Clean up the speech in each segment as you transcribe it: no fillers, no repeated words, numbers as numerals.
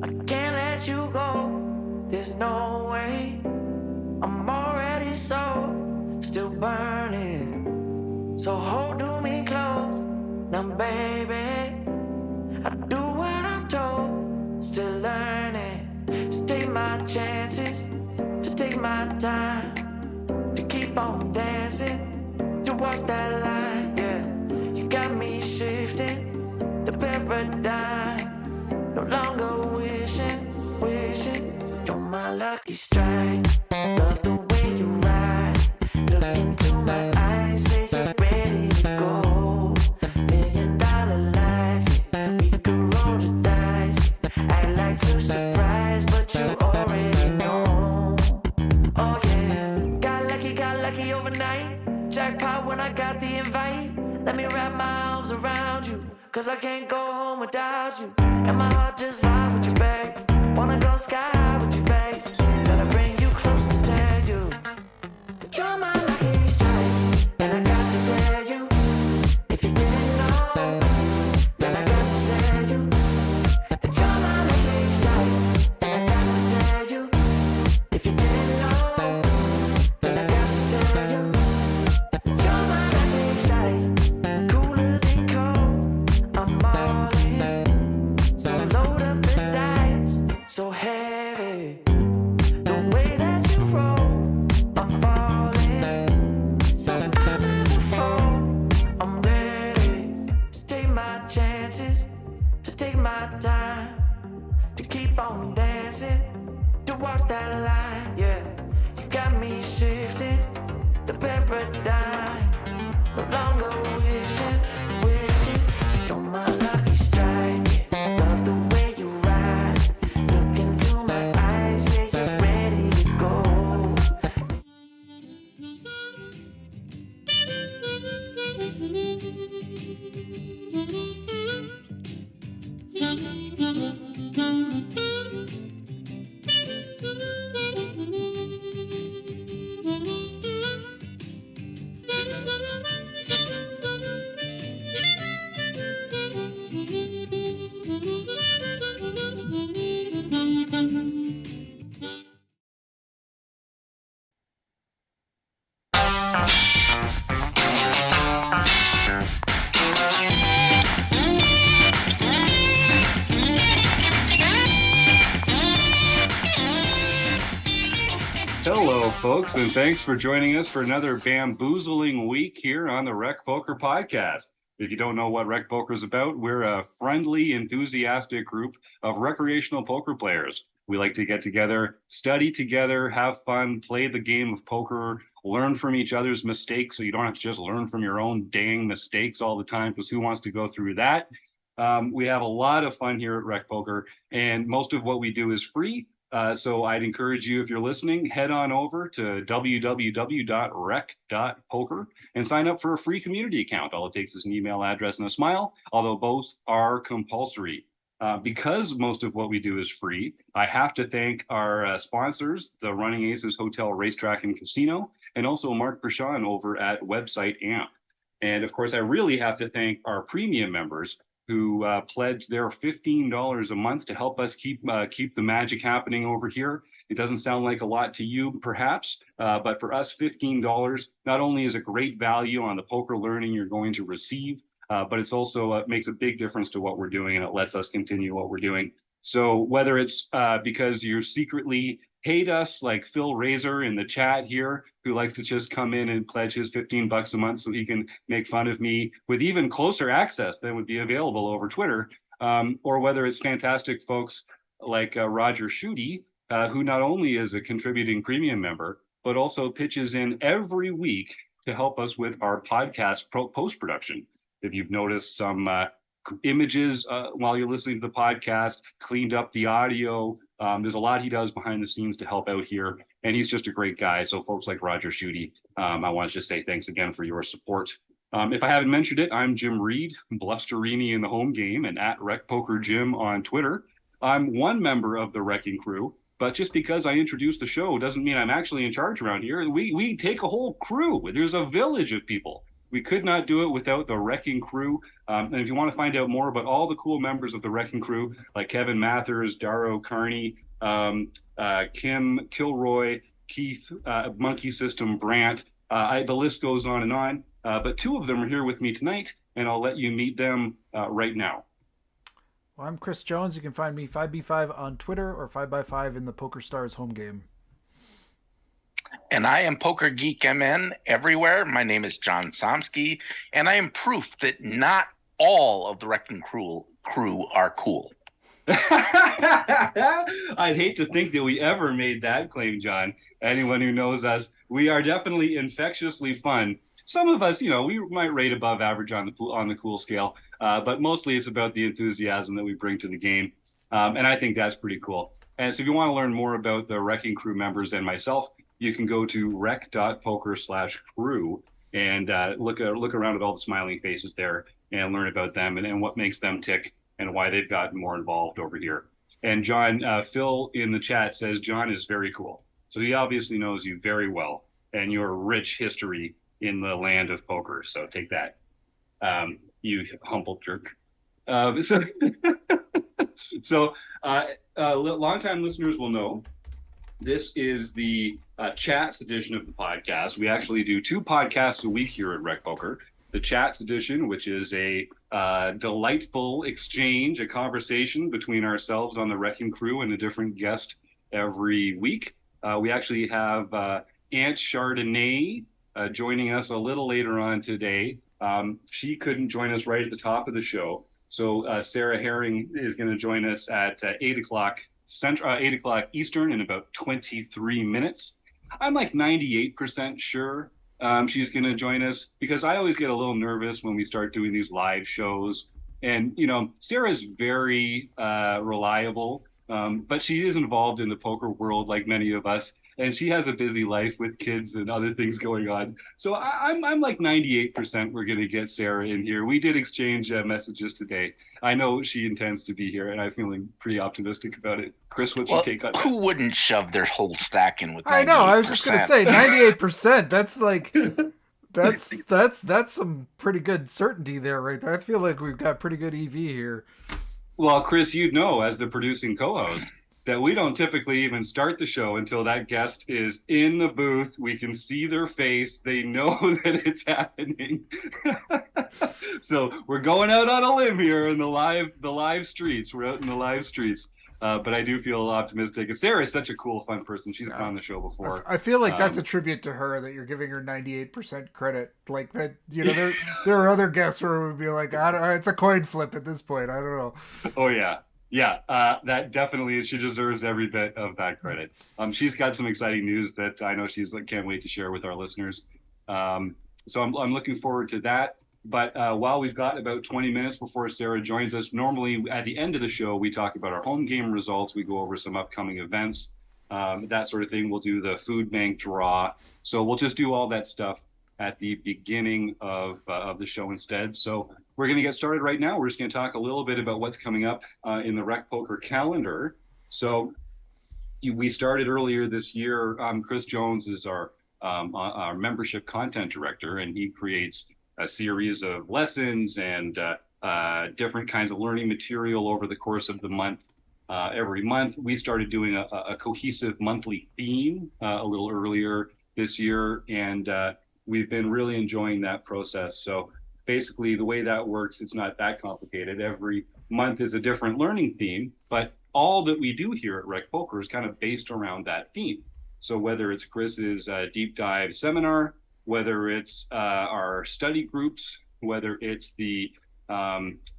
I can't let you go, there's no way. I'm already still burning. So hold to me close, now baby. I do what I'm told, still learning. To take my chances, to take my time. To keep on dancing, to walk that line, yeah. You got me shifting, the paradigm. No longer wishing, you're my lucky strike. Love the way you ride. Look into my eyes, say you're ready to go. $1 million life, yeah. We could roll the dice. Act like you're surprised, but you already know. Oh yeah, got lucky overnight. Jackpot when I got the invite. Let me wrap my arms around you, cause I can't go home without you. And my heart just vibe with you, babe. Wanna go sky high with you, babe. Gotta bring you close to tell you that you're my lucky strike. And I got to tell you, if you didn't know, then I got to tell you that you're my lucky strike. And I got to tell you, if you didn't know, then I got to tell you that you're my lucky strike. Cooler than cold, I'm all in. So load up the dice, so heavy. The way that you roll, I'm falling. So I never fall, I'm ready to take my chances, to take my time, to keep on dancing, to walk that line, yeah. You got me shifting, the paradigm. No longer wishing, you're my lucky strike. Yeah. Love the way you ride. Look into my eyes, say you're ready to go. Hello, folks, and thanks for joining us for another bamboozling week here on the Rec Poker Podcast. If you don't know what Rec Poker is about, we're a friendly, enthusiastic group of recreational poker players. We like to get together, study together, have fun, play the game of poker, learn from each other's mistakes so you don't have to just learn from your own dang mistakes all the time, because who wants to go through that? We have a lot of fun here at Rec Poker, and most of what we do is free. So I'd encourage you, if you're listening, head on over to www.rec.poker and sign up for a free community account. All it takes is an email address and a smile, although both are compulsory. Because most of what we do is free, I have to thank our sponsors, the Running Aces Hotel, Racetrack, and Casino, and also Mark Prashon over at Website AMP. And of course, I really have to thank our premium members who pledged their $15 a month to help us keep the magic happening over here. It doesn't sound like a lot to you, perhaps, but for us, $15 not only is a great value on the poker learning you're going to receive, but it's also makes a big difference to what we're doing, and it lets us continue what we're doing. So whether it's because you secretly hate us, like Phil Razor in the chat here, who likes to just come in and pledge his $15 a month so he can make fun of me with even closer access than would be available over Twitter, or whether it's fantastic folks like Roger Schutte, who not only is a contributing premium member, but also pitches in every week to help us with our podcast post-production. If you've noticed some images while you're listening to the podcast, cleaned up the audio, there's a lot he does behind the scenes to help out here, and he's just a great guy. So folks like Roger Schutte, I want to just say thanks again for your support. If I haven't mentioned it, I'm Jim Reid, Bluffsterini in the home game, and at Rec Poker Jim on Twitter. I'm one member of the Wrecking Crew, but just because I introduced the show doesn't mean I'm actually in charge around here. We take a whole crew. There's a village of people we could not do it without the Wrecking Crew. And if you want to find out more about all the cool members of the Wrecking Crew, like Kevin Mathers, Darrow Carney, Kim Kilroy, Keith, Monkey System, Brandt, the list goes on and on. But two of them are here with me tonight, and I'll let you meet them right now. Well, I'm Chris Jones. You can find me 5B5 on Twitter or 5x5 in the Poker Stars home game. And I am Poker Geek MN everywhere. My name is John Somsky, and I am proof that not all of the Wrecking Crew are cool. I'd hate to think that we ever made that claim, John. Anyone who knows us, we are definitely infectiously fun. Some of us, we might rate above average on the cool scale, but mostly it's about the enthusiasm that we bring to the game, and I think that's pretty cool. And so if you want to learn more about the Wrecking Crew members and myself, you can go to rec.poker/crew and look around at all the smiling faces there and learn about them and what makes them tick and why they've gotten more involved over here. And John, Phil in the chat says John is very cool. So he obviously knows you very well and your rich history in the land of poker. So take that, you humble jerk. So longtime listeners will know this is the Chats edition of the podcast. We actually do 2 podcasts a week here at Rec Poker. The Chats edition, which is a delightful exchange, a conversation between ourselves on the Wrecking Crew and a different guest every week. We actually have Aunt Chardonnay joining us a little later on today. She couldn't join us right at the top of the show. So Sarah Herring is going to join us at 8 o'clock Central, 8 o'clock Eastern in about 23 minutes. I'm like 98% sure she's going to join us because I always get a little nervous when we start doing these live shows. And, Sarah's very reliable, but she is involved in the poker world like many of us. And she has a busy life with kids and other things going on. So I'm like 98% we're going to get Sarah in here. We did exchange messages today. I know she intends to be here, and I'm feeling pretty optimistic about it. Chris, what's your take on that? Who wouldn't shove their whole stack in with 98%? I know. I was just going to say 98%. That's like that's some pretty good certainty there, right there. I feel like we've got pretty good EV here. Well, Chris, as the producing co-host, that we don't typically even start the show until that guest is in the booth. We can see their face. They know that it's happening. So we're going out on a limb here in the live streets. We're out in the live streets. But I do feel optimistic. Sarah is such a cool, fun person. She's been on the show before. I feel like that's a tribute to her that you're giving her 98% credit. Like that, there are other guests where it would be like, it's a coin flip at this point. I don't know. Oh, yeah. Yeah, that definitely, she deserves every bit of that credit. She's got some exciting news that I know she's can't wait to share with our listeners. So I'm looking forward to that. But while we've got about 20 minutes before Sarah joins us, normally at the end of the show, we talk about our home game results. We go over some upcoming events, that sort of thing. We'll do the food bank draw. So we'll just do all that stuff at the beginning of the show instead. So we're going to get started right now. We're just going to talk a little bit about what's coming up in the Rec Poker calendar. So we started earlier this year. Chris Jones is our membership content director, and he creates a series of lessons and different kinds of learning material over the course of the month. Every month, we started doing a cohesive monthly theme a little earlier this year, and we've been really enjoying that process. So basically, the way that works, it's not that complicated. Every month is a different learning theme, but all that we do here at Rec Poker is kind of based around that theme. So whether it's Chris's deep dive seminar, whether it's our study groups, whether it's the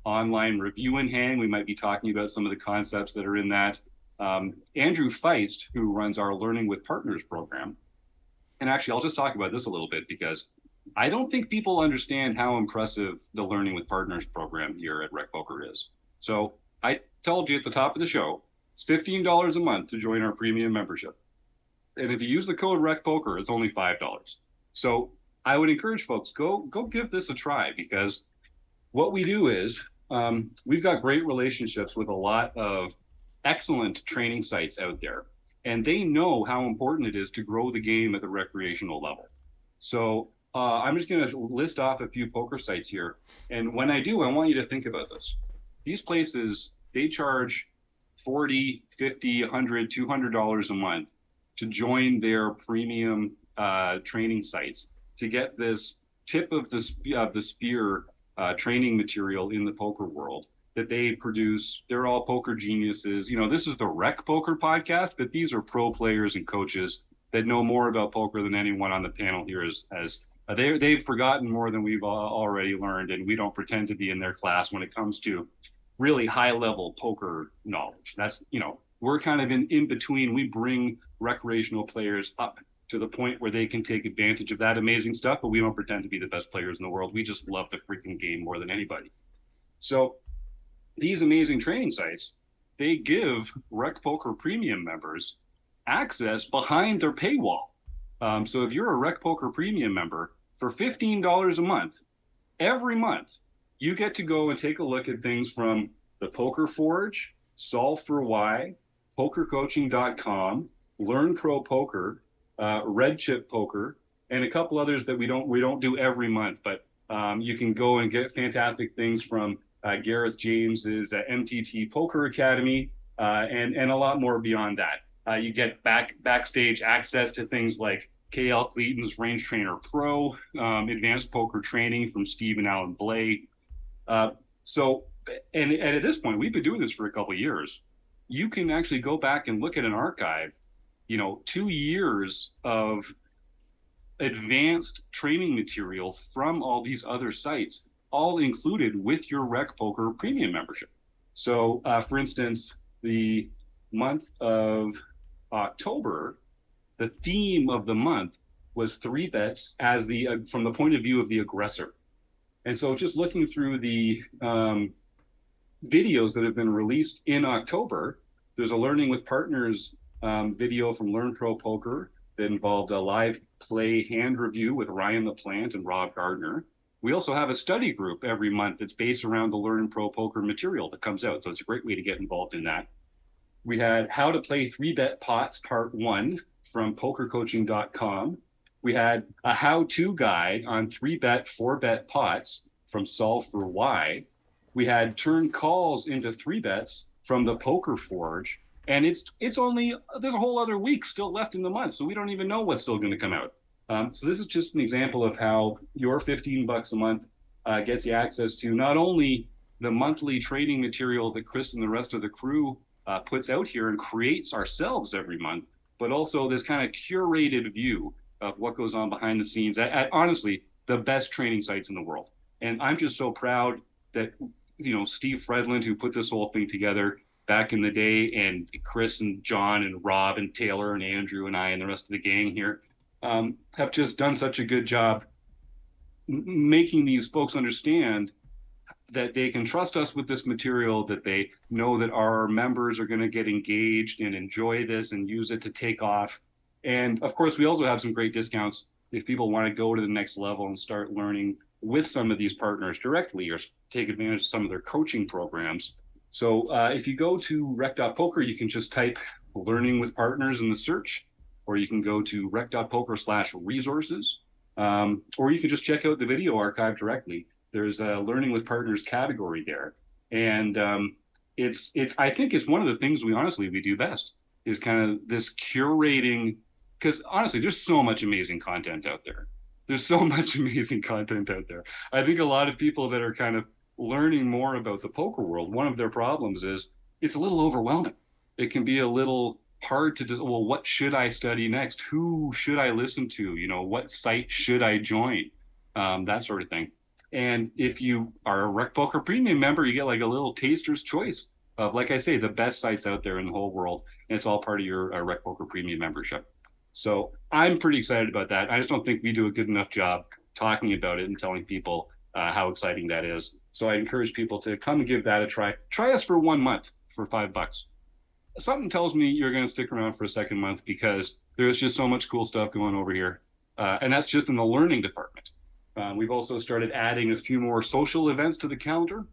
online review in hand, we might be talking about some of the concepts that are in that. Andrew Feist, who runs our Learning with Partners program, and actually I'll just talk about this a little bit because I don't think people understand how impressive the Learning with Partners program here at Rec Poker is. So I told you at the top of the show, it's $15 a month to join our premium membership. And if you use the code Rec Poker, it's only $5. So I would encourage folks, go give this a try, because what we do is we've got great relationships with a lot of excellent training sites out there, and they know how important it is to grow the game at the recreational level. So I'm just going to list off a few poker sites here. And when I do, I want you to think about this. These places, they charge $40, $50, $100, $200 a month to join their premium training sites to get this tip of the spear training material in the poker world that they produce. They're all poker geniuses. You know, this is the Rec Poker podcast, but these are pro players and coaches that know more about poker than anyone on the panel here they've forgotten more than we've already learned, and we don't pretend to be in their class when it comes to really high level poker knowledge. That's, you know, we're kind of in between. We bring recreational players up to the point where they can take advantage of that amazing stuff, but we don't pretend to be the best players in the world. We just love the freaking game more than anybody. So these amazing training sites, they give Rec Poker Premium members access behind their paywall. So if you're a Rec Poker Premium member, for $15 a month, every month, you get to go and take a look at things from the Poker Forge, Solve for Why, PokerCoaching.com, Learn Pro Poker, Red Chip Poker, and a couple others that we don't do every month. But you can go and get fantastic things from Gareth James's MTT Poker Academy, and a lot more beyond that. You get backstage access to things like KL Cleaton's Range Trainer Pro, advanced poker training from Steve and Alan Blay. So at this point, we've been doing this for a couple of years. You can actually go back and look at an archive, 2 years of advanced training material from all these other sites, all included with your Rec Poker Premium membership. So, for instance, the month of October, the theme of the month was 3 bets as from the point of view of the aggressor. And so just looking through the videos that have been released in October, there's a Learning with Partners video from Learn Pro Poker that involved a live play hand review with Ryan LaPlante and Rob Gardner. We also have a study group every month that's based around the Learn Pro Poker material that comes out. So it's a great way to get involved in that. We had How to Play 3-Bet Pots Part 1 from PokerCoaching.com. We had a how-to guide on 3-bet, 4-bet pots from Solve for Why. We had Turn Calls into 3-bets from the Poker Forge. And it's only, there's a whole other week still left in the month, so we don't even know what's still going to come out. So this is just an example of how your $15 a month gets you access to not only the monthly training material that Chris and the rest of the crew puts out here and creates ourselves every month, but also this kind of curated view of what goes on behind the scenes at honestly the best training sites in the world. And I'm just so proud that Steve Fredland, who put this whole thing together back in the day, and Chris and John and Rob and Taylor and Andrew and I and the rest of the gang here have just done such a good job making these folks understand that they can trust us with this material, that they know that our members are going to get engaged and enjoy this and use it to take off. And of course, we also have some great discounts if people want to go to the next level and start learning with some of these partners directly or take advantage of some of their coaching programs. So if you go to rec.poker, you can just type Learning with Partners in the search, or you can go to rec.poker/resources, or you can just check out the video archive directly. There's a Learning with Partners category there. And I think it's one of the things we do best is kind of this curating, because honestly, there's so much amazing content out there. There's so much amazing content out there. I think a lot of people that are kind of learning more about the poker world, one of their problems is it's a little overwhelming. It can be a little hard to do, well, what should I study next? Who should I listen to? What site should I join? That sort of thing. And if you are a Rec Poker Premium member, you get like a little taster's choice of, like I say, the best sites out there in the whole world. And it's all part of your Rec Poker Premium membership. So I'm pretty excited about that. I just don't think we do a good enough job talking about it and telling people how exciting that is. So I encourage people to come and give that a try. Try us for 1 month for $5. Something tells me you're going to stick around for a second month because there's just so much cool stuff going over here. And that's just in the learning department. We've also started adding a few more social events to the calendar.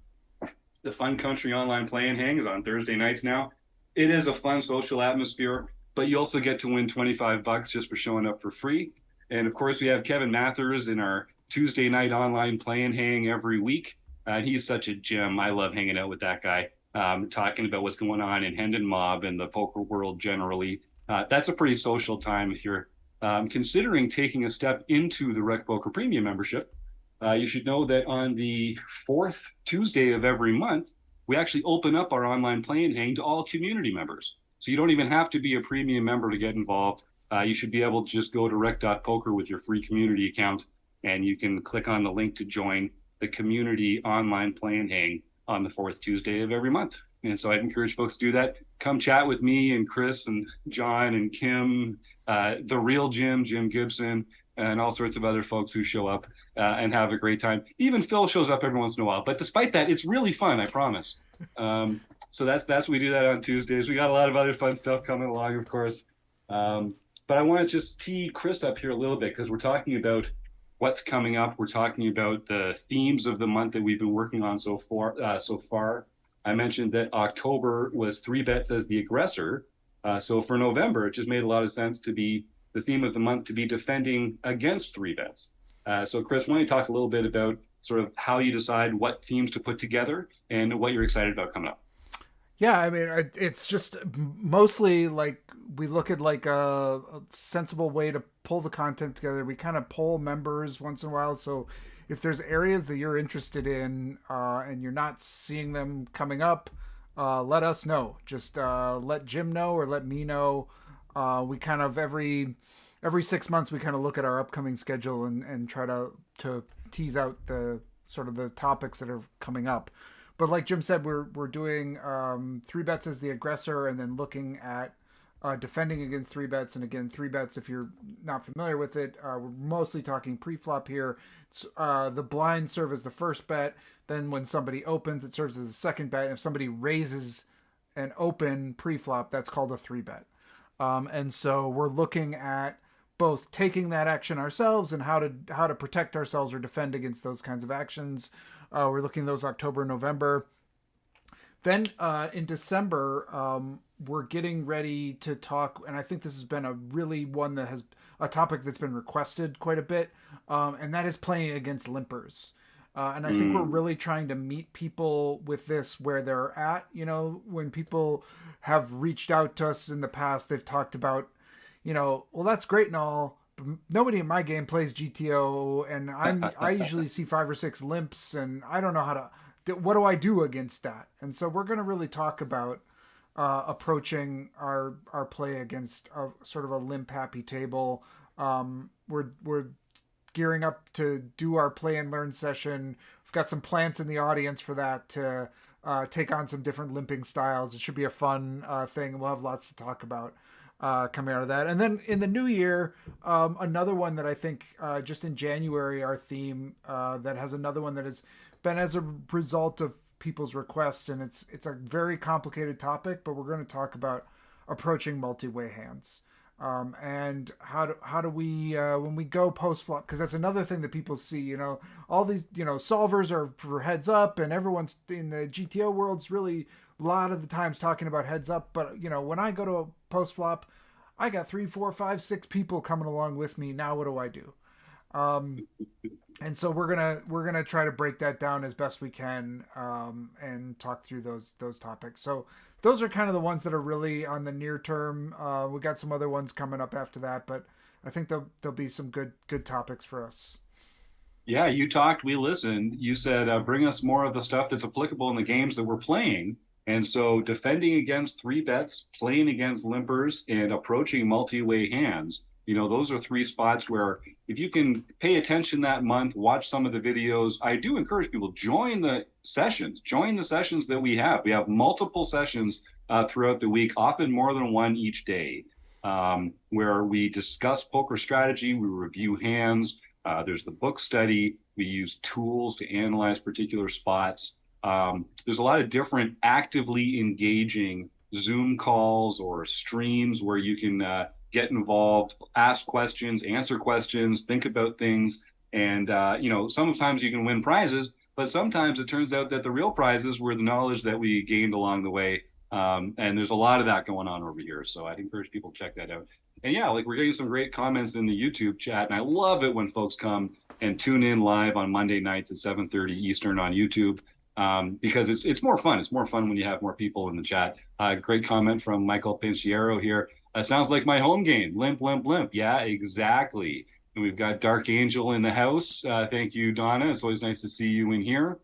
The Fun Country Online Play and Hang is on Thursday nights now. It is a fun social atmosphere, but you also get to win $25 just for showing up for free. And of course, we have Kevin Mathers in our Tuesday night online play and hang every week. He's such a gem. I love hanging out with that guy, talking about what's going on in Hendon Mob and the poker world generally. That's a pretty social time if you're considering taking a step into the Rec Poker Premium membership. You should know that on the fourth Tuesday of every month, we actually open up our online play and hang to all community members. So you don't even have to be a premium member to get involved. You should be able to just go to rec.poker with your free community account, and you can click on the link to join the community online play and hang on the fourth Tuesday of every month. And so I'd encourage folks to do that. Come chat with me and Chris and John and Kim, the real Jim Gibson, and all sorts of other folks who show up and have a great time. Even Phil shows up every once in a while. But despite that, it's really fun, I promise. So that's we do that on Tuesdays. We got a lot of other fun stuff coming along, of course. But I want to just tee Chris up here a little bit because we're talking about what's coming up. We're talking about the themes of the month that we've been working on so far. I mentioned that October was 3 bets as the aggressor. So for November, it just made a lot of sense to be the theme of the month to be defending against 3 bets. So Chris, why don't you talk a little bit about sort of how you decide what themes to put together and what you're excited about coming up? Yeah, I mean, it's just mostly like we look at like a sensible way to pull the content together. We kind of poll members once in a while. So if there's areas that you're interested in and you're not seeing them coming up, let us know. Just let Jim know or let me know. We kind of every 6 months we kind of look at our upcoming schedule and try to tease out the sort of the topics that are coming up. But like Jim said, we're doing 3 bets as the aggressor and then looking at defending against 3 bets. And again, 3 bets, if you're not familiar with it, we're mostly talking pre-flop here. It's, the blinds serve as the first bet. Then when somebody opens, it serves as the second bet. If somebody raises an open pre-flop, that's called a 3 bet. And so we're looking at both taking that action ourselves and how to protect ourselves or defend against those kinds of actions. We're looking at those October, November. Then in December, we're getting ready to talk, and I think this has been a really one that has a topic that's been requested quite a bit, and that is playing against limpers. And I think we're really trying to meet people with this where they're at. You know, when people have reached out to us in the past, they've talked about, you know, well, that's great and all, but nobody in my game plays GTO, and I usually see 5 or 6 limps, and I don't know what do I do against that? And so we're going to really talk about approaching our play against a sort of a limp happy table. We're gearing up to do our play and learn session. We've got some plants in the audience for that to take on some different limping styles. It should be a fun thing. We'll have lots to talk about coming out of that. And then in the new year, another one that I think just in January, our theme that has another one that has been as a result of people's request, and it's a very complicated topic, but we're going to talk about approaching multi-way hands. And how do we when we go post flop, because that's another thing that people see, you know, all these, you know, solvers are for heads up, and everyone's in the GTO world's really a lot of the times talking about heads up, but you know, when I go to a post flop, I got 3, 4, 5, 6 people coming along with me. Now what do I do? And so we're gonna try to break that down as best we can and talk through those topics. So those are kind of the ones that are really on the near term. We got some other ones coming up after that, but I think there'll be some good topics for us. Yeah, you talked, we listened. You said bring us more of the stuff that's applicable in the games that we're playing. And so defending against 3 bets, playing against limpers, and approaching multi-way hands. You know, those are 3 spots where if you can pay attention that month, watch some of the videos. I do encourage people, join the sessions that we have. We have multiple sessions throughout the week, often more than one each day, where we discuss poker strategy, we review hands. There's the book study. We use tools to analyze particular spots. There's a lot of different actively engaging Zoom calls or streams where you can get involved, ask questions, answer questions, think about things. And, you know, sometimes you can win prizes, but sometimes it turns out that the real prizes were the knowledge that we gained along the way. And there's a lot of that going on over here. So I'd encourage people to check that out. And yeah, like we're getting some great comments in the YouTube chat. And I love it when folks come and tune in live on Monday nights at 7:30 Eastern on YouTube. Because it's more fun. It's more fun when you have more people in the chat. Great comment from Michael Pinciero here. Sounds like my home game. Limp, limp, limp. Yeah, exactly. And we've got Dark Angel in the house. Thank you, Donna. It's always nice to see you in here.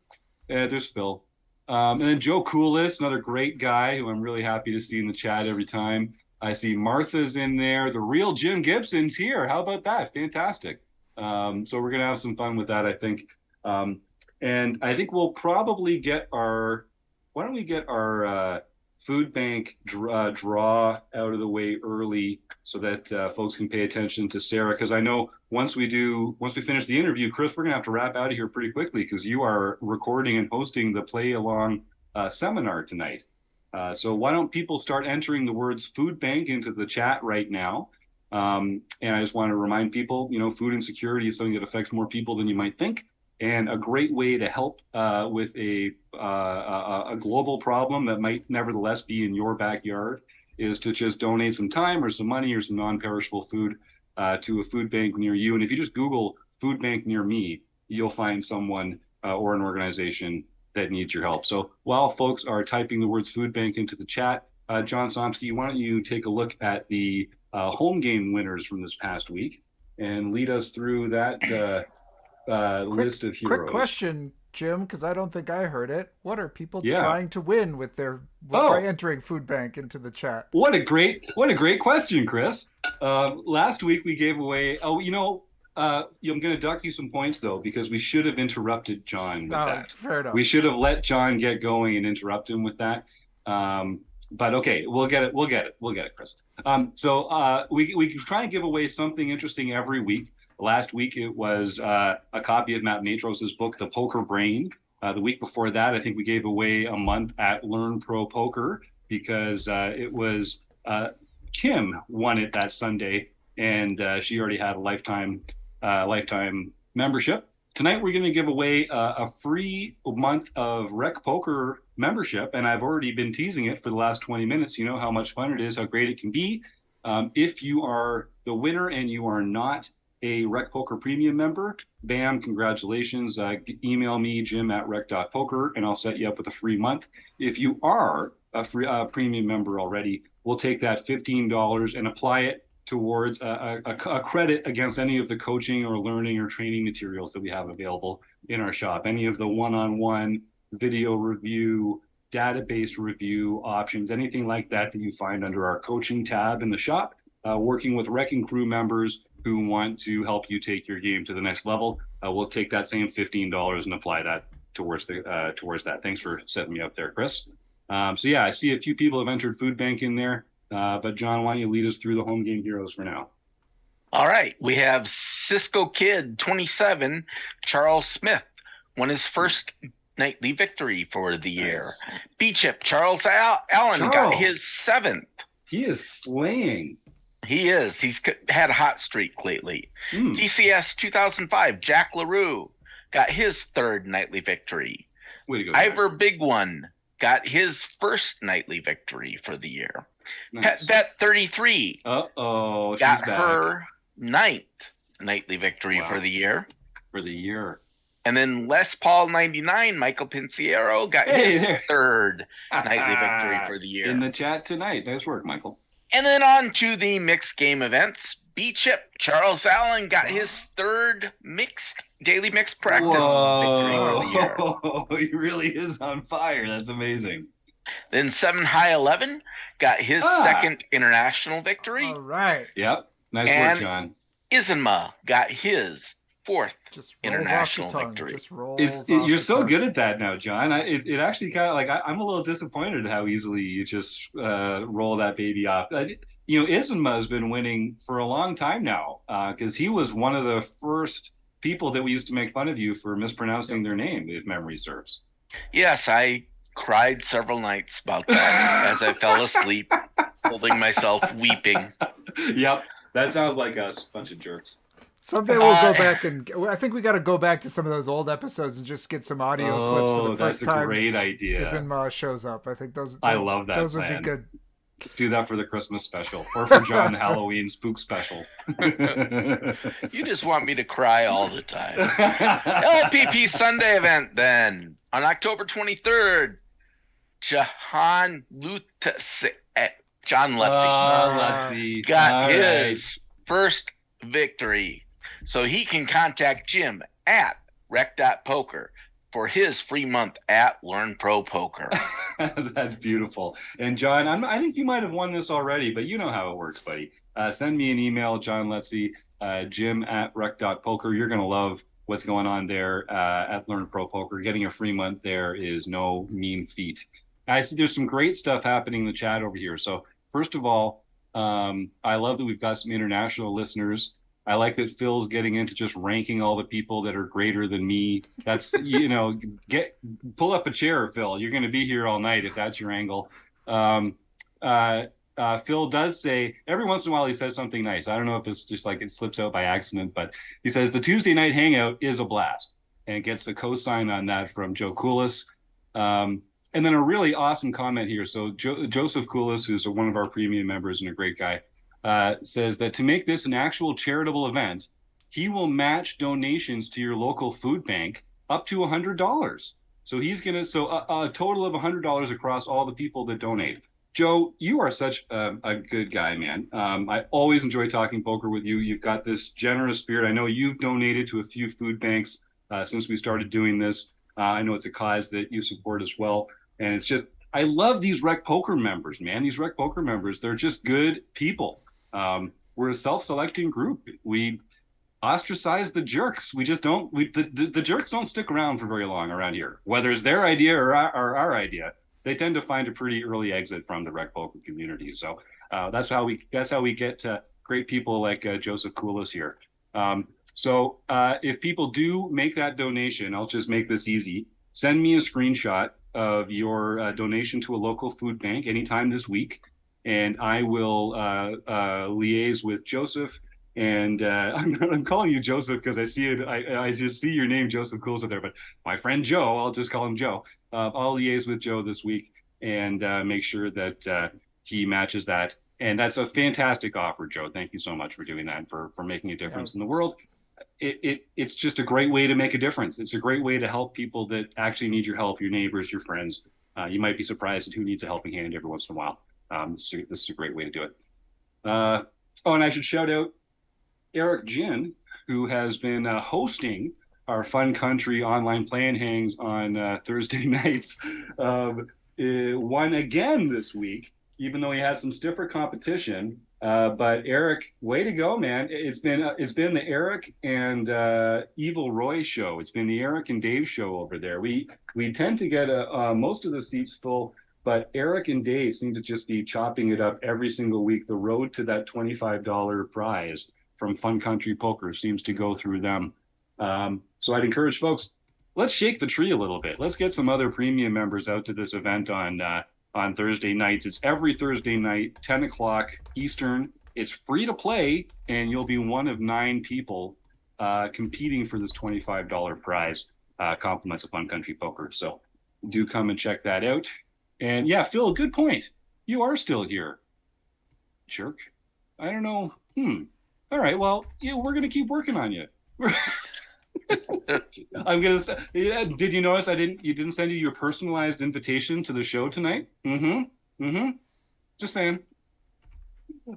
There's Phil. And then Joe Coolis, another great guy who I'm really happy to see in the chat every time. I see Martha's in there. The real Jim Gibson's here. How about that? Fantastic. So we're going to have some fun with that, I think. And I think we'll probably get why don't we get our food bank draw out of the way early so that folks can pay attention to Sarah. Because I know once we finish the interview, Chris, we're going to have to wrap out of here pretty quickly because you are recording and hosting the Play Along seminar tonight. So why don't people start entering the words food bank into the chat right now? And I just want to remind people, food insecurity is something that affects more people than you might think. And a great way to help with a global problem that might nevertheless be in your backyard is to just donate some time or some money or some non-perishable food to a food bank near you. And if you just Google food bank near me, you'll find someone or an organization that needs your help. So while folks are typing the words food bank into the chat, John Somsky, why don't you take a look at the home game winners from this past week and lead us through that list of heroes. Quick question, Jim, because I don't think I heard it. What are people trying to win with by entering food bank into the chat? What a great question, Chris. Last week we gave away. I'm going to duck you some points though because we should have interrupted John with that. Fair enough. We should have let John get going and interrupt him with that. But okay, we'll get it, Chris. So we try and give away something interesting every week. Last week, it was a copy of Matt Matros's book, The Poker Brain. The week before that, I think we gave away a month at Learn Pro Poker because it was Kim won it that Sunday, and she already had a lifetime membership. Tonight, we're going to give away a free month of Rec Poker membership, and I've already been teasing it for the last 20 minutes. You know how much fun it is, how great it can be. If you are the winner and you are not a Rec Poker Premium member, bam, congratulations. Email me, jim@rec.poker, and I'll set you up with a free month. If you are a free premium member already, we'll take that $15 and apply it towards a credit against any of the coaching or learning or training materials that we have available in our shop. Any of the one-on-one video review, database review options, anything like that that you find under our coaching tab in the shop, working with Rec and Crew members who want to help you take your game to the next level. We'll take that same $15 and apply that towards that. Thanks for setting me up there, Chris. So yeah, I see a few people have entered food bank in there, but John, why don't you lead us through the home game heroes for now? All right, we have Cisco Kid 27, Charles Smith won his first nightly victory for the year. Nice. B-Chip Charles Allen got his 7th. He is slaying. He is. He's had a hot streak lately. DCS 2005, Jack LaRue got his 3rd nightly victory. Way to go, Ivor Big One got his first nightly victory for the year. Nice. Pet Vet 33 got got her 9th nightly victory for the year. And then Les Paul 99, Michael Pinciero got his 3rd nightly victory for the year. In the chat tonight. Nice work, Michael. And then on to the mixed game events. B-Chip Charles Allen got his 3rd daily mixed practice victory for the year. He really is on fire. That's amazing. Then 7 High 11 got his 2nd international victory. All right. Yep. Nice work, John. Izanma got his 4th international victory. You're so good at that now, John. It actually kind of like I'm a little disappointed how easily you just roll that baby off. Izanma has been winning for a long time now because he was one of the first people that we used to make fun of you for mispronouncing their name, if memory serves. Yes, I cried several nights about that as I fell asleep, holding myself, weeping. Yep, that sounds like us, bunch of jerks. Someday we'll go back and I think we got to go back to some of those old episodes and just get some audio clips of the first time. That's a great idea. Isnma shows up. I think those I love that. Those would be good. Let's do that for the Christmas special or for John Halloween spook special. You just want me to cry all the time. LPP Sunday event then on October 23rd. John Lutz got his first victory. So he can contact Jim at rec.poker for his free month at Learn Pro Poker. That's beautiful. And John, I think you might have won this already, but you know how it works, buddy. Send me an email, John Letzi, Jim at rec.poker. You're going to love what's going on there at Learn Pro Poker. Getting a free month there is no mean feat. I see there's some great stuff happening in the chat over here. So first of all, I love that we've got some international listeners. I like that Phil's getting into just ranking all the people that are greater than me. That's, pull up a chair, Phil. You're going to be here all night if that's your angle. Phil does say, every once in a while he says something nice. I don't know if it's just like it slips out by accident, but he says the Tuesday night hangout is a blast, and gets a cosign on that from Joe Koulis. And then a really awesome comment here. So Joseph Koulis, who's one of our premium members and a great guy, says that to make this an actual charitable event, he will match donations to your local food bank up to $100. So he's going to, a total of $100 across all the people that donate. Joe, you are such a good guy, man. I always enjoy talking poker with you. You've got this generous spirit. I know you've donated to a few food banks since we started doing this. I know it's a cause that you support as well. And it's just, I love these Rec Poker members, man. These Rec Poker members, they're just good people. We're a self-selecting group. We ostracize the jerks. We just don't, the jerks don't stick around for very long around here. Whether it's their idea or our idea, they tend to find a pretty early exit from the Rec Poker community. So that's how we get great people like Joseph Koulis here. So if people do make that donation, I'll just make this easy. Send me a screenshot of your donation to a local food bank anytime this week, and I will liaise with Joseph. And I'm calling you Joseph because I see it. I just see your name, Joseph Koulis, up there. But my friend Joe, I'll just call him Joe. I'll liaise with Joe this week and make sure that he matches that. And that's a fantastic offer, Joe. Thank you so much for doing that and for making a difference in the world. It's just a great way to make a difference. It's a great way to help people that actually need your help, your neighbors, your friends. You might be surprised at who needs a helping hand every once in a while. This is a great way to do it. And I should shout out Eric Jin, who has been hosting our Fun Country online playing hangs on Thursday nights. Won again this week, even though he had some stiffer competition. But Eric, way to go, man. It's been the Eric and Evil Roy show. It's been the Eric and Dave show over there. We tend to get most of the seats full, but Eric and Dave seem to just be chopping it up every single week. The road to that $25 prize from Fun Country Poker seems to go through them. So I'd encourage folks, let's shake the tree a little bit. Let's get some other premium members out to this event on Thursday nights. It's every Thursday night, 10 o'clock Eastern. It's free to play, and you'll be one of 9 people competing for this $25 prize, compliments of Fun Country Poker. So do come and check that out. And yeah, Phil, good point. You are still here. Jerk. I don't know. All right, well, yeah, we're going to keep working on you. I'm gonna say, did you notice you didn't send you your personalized invitation to the show tonight? Just saying.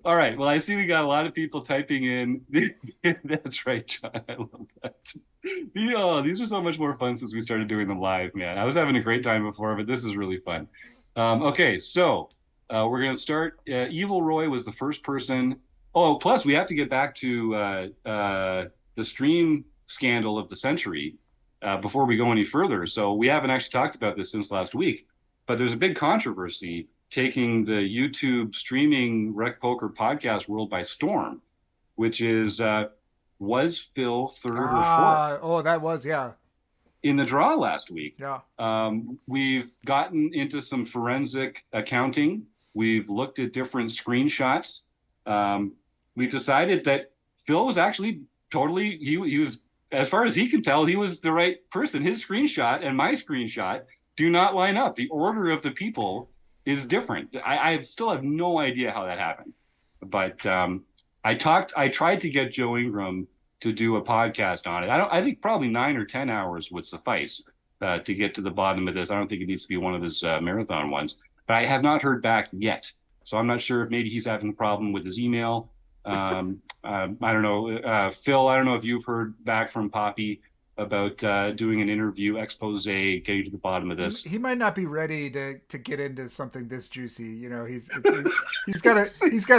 All right, well, I see we got a lot of people typing in. That's right, John, I love that. These are so much more fun since we started doing them live, man. I was having a great time before, but this is really fun. Okay, so we're gonna start. Evil Roy was the first person. Oh, plus we have to get back to the stream scandal of the century before we go any further. So we haven't actually talked about this since last week, but there's a big controversy taking the YouTube streaming Rec Poker podcast world by storm, which is was Phil third or fourth? Oh, that was, yeah. In the draw last week. Yeah. We've gotten into some forensic accounting. We've looked at different screenshots. We've decided that Phil was actually totally. He was, as far as he can tell, he was the right person. His screenshot and my screenshot do not line up. The order of the people is different. I still have no idea how that happened. But I tried to get Joe Ingram to do a podcast on it. I think probably 9 or 10 hours would suffice to get to the bottom of this. I don't think it needs to be one of his marathon ones, but I have not heard back yet. So I'm not sure if maybe he's having a problem with his email. I don't know. Phil, I don't know if you've heard back from Poppy about doing an interview expose, getting to the bottom of this. He might not be ready to get into something this juicy. You know, he's got to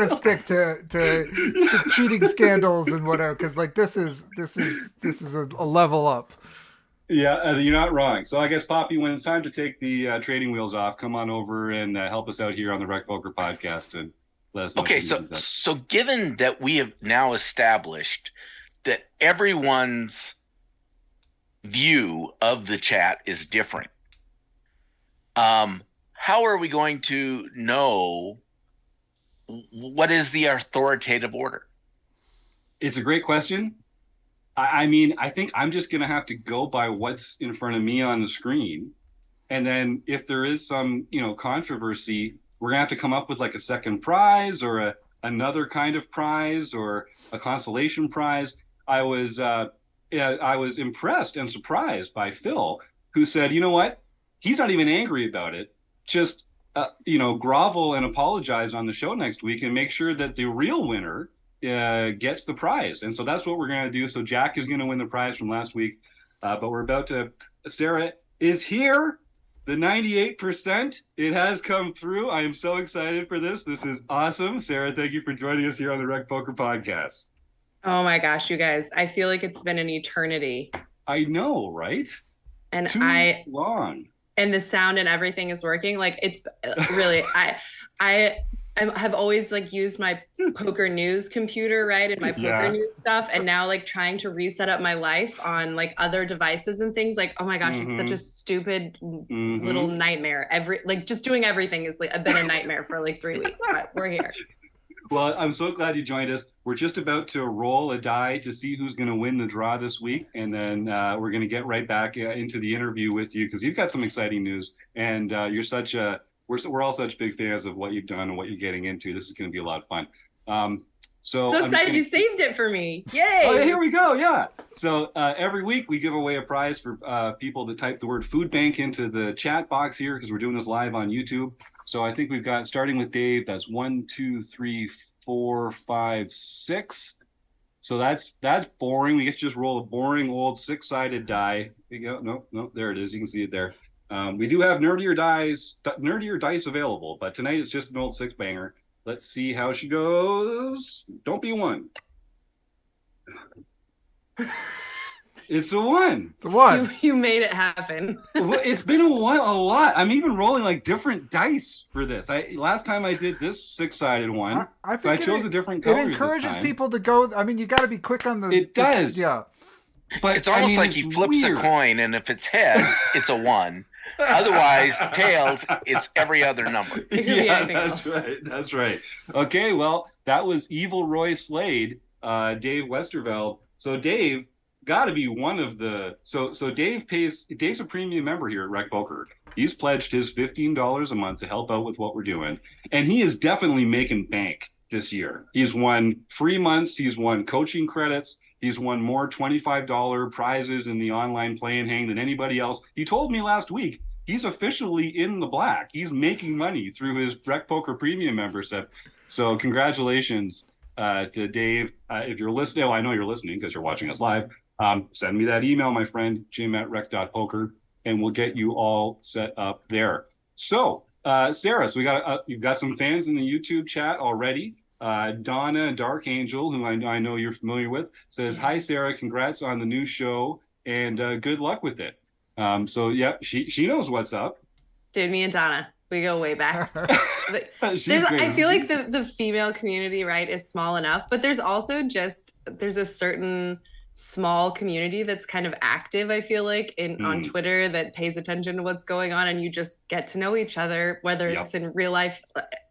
stick to cheating scandals and whatever, because like this is a level up. Yeah, you're not wrong. So I guess, Poppy, when it's time to take the training wheels off, come on over and help us out here on the Rec Poker podcast and let us know. Okay, so given that we have now established that everyone's view of the chat is different, how are we going to know what is the authoritative order? It's a great question. I mean, I think I'm just going to have to go by what's in front of me on the screen. And then if there is some, controversy, we're going to have to come up with like a second prize or another kind of prize or a consolation prize. I was impressed and surprised by Phil, who said, you know what? He's not even angry about it. Just, grovel and apologize on the show next week and make sure that the real winner gets the prize. And so that's what we're going to do. So Jack is going to win the prize from last week, but we're about to, Sarah is here. The 98%, it has come through. I am so excited for this. This is awesome. Sarah, thank you for joining us here on the Rec Poker podcast. Oh my gosh, you guys, I feel like it's been an eternity. I know, right? And Too long. And the sound and everything is working. Like it's really, I have always like used my poker news computer, right? And my poker news stuff. And now like trying to reset up my life on like other devices and things, like, oh my gosh, it's such a stupid little nightmare. Just doing everything is like, been a nightmare for like 3 weeks, but we're here. Well, I'm so glad you joined us. We're just about to roll a die to see who's going to win the draw this week. And then we're going to get right back into the interview with you because you've got some exciting news. And you're we're all such big fans of what you've done and what you're getting into. This is going to be a lot of fun. So excited you saved it for me. Yay. Oh, here we go. Yeah. So every week we give away a prize for people that type the word food bank into the chat box here because we're doing this live on YouTube. So I think we've got, starting with Dave, that's 1, 2, 3, 4, 5, 6. So that's boring. We get to just roll a boring old 6-sided die. There you go. No, there it is. You can see it there. We do have nerdier dice available, but tonight it's just an old 6-banger. Let's see how she goes. Don't be 1. It's a 1. It's a 1. You made it happen. It's been a lot. I'm even rolling like different dice for this. Last time I did this 6-sided one. I think I chose a different color. It encourages people to go. I mean, you got to be quick on the. It does. Yeah. But it's almost like he flips a coin, and if it's heads, it's a 1. Otherwise, tails, it's every other number. Yeah, that's right. Okay, well, that was Evil Roy Slade, Dave Westerveld. So Dave got to be one of the. So Dave's a premium member here at Rec Poker. He's pledged his $15 a month to help out with what we're doing, and he is definitely making bank this year. He's won free months. He's won coaching credits. He's won more $25 prizes in the online play and hang than anybody else. He told me last week he's officially in the black. He's making money through his Rec Poker Premium membership. So congratulations to Dave. If you're listening, I know you're listening because you're watching us live. Send me that email, my friend, jim@rec.poker, and we'll get you all set up there. So, Sarah, so you've got some fans in the YouTube chat already. Donna Dark Angel, who I know you're familiar with, says, "Hi, Sarah, congrats on the new show and good luck with it." So yeah, she knows what's up. Dude, me and Donna, we go way back. I feel like the female community, right, is small enough, but there's also there's a certain small community that's kind of active, I feel like, on Twitter, that pays attention to what's going on, and you just get to know each other, whether it's in real life,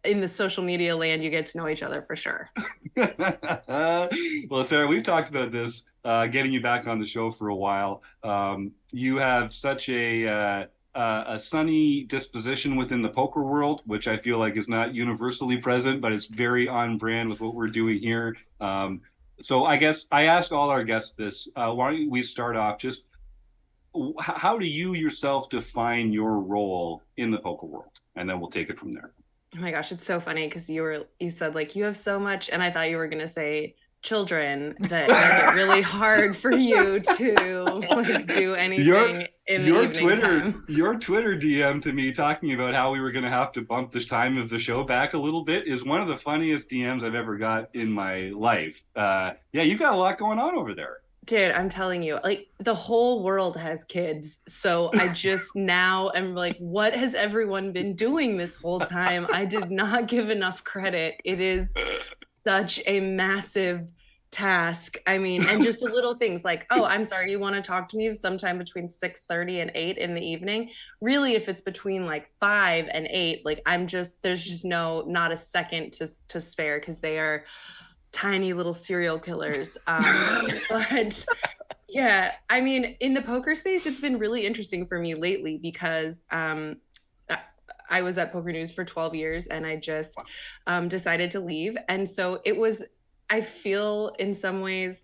in the social media land, you get to know each other for sure. Well, Sarah, we've talked about this, getting you back on the show for a while. You have such a sunny disposition within the poker world, which I feel like is not universally present, but it's very on brand with what we're doing here. So I guess I ask all our guests this. Why don't we start off just, how do you yourself define your role in the poker world? And then we'll take it from there. Oh my gosh, it's so funny because you said like you have so much, and I thought you were gonna say children that make it really hard for you to like do anything in the evening time. Your Twitter DM to me talking about how we were going to have to bump the time of the show back a little bit is one of the funniest DMs I've ever got in my life. Yeah, you got a lot going on over there. Dude, I'm telling you, like the whole world has kids. So I just now am like, what has everyone been doing this whole time? I did not give enough credit. It is such a massive task. I mean, and just the little things like, oh, I'm sorry, you want to talk to me sometime between 6:30 and 8 in the evening? Really, if it's between like 5 and 8, like there's just not a second to spare because they are tiny little serial killers. But yeah, I mean, in the poker space, it's been really interesting for me lately because I was at Poker News for 12 years and I just decided to leave. And so I feel in some ways,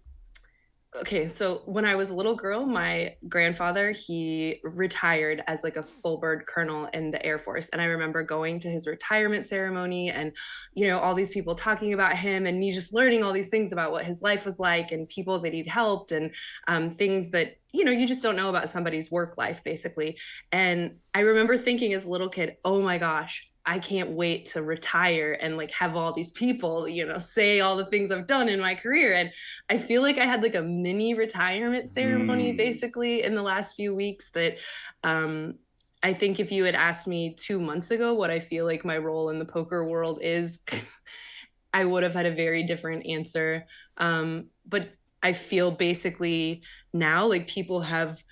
okay, so when I was a little girl, my grandfather, he retired as like a full bird colonel in the Air Force. And I remember going to his retirement ceremony and, all these people talking about him and me just learning all these things about what his life was like and people that he'd helped and things that, you just don't know about somebody's work life, basically. And I remember thinking as a little kid, oh my gosh, I can't wait to retire and like have all these people, say all the things I've done in my career. And I feel like I had like a mini retirement ceremony basically in the last few weeks that I think if you had asked me 2 months ago what I feel like my role in the poker world is, I would have had a very different answer. But I feel basically now like people have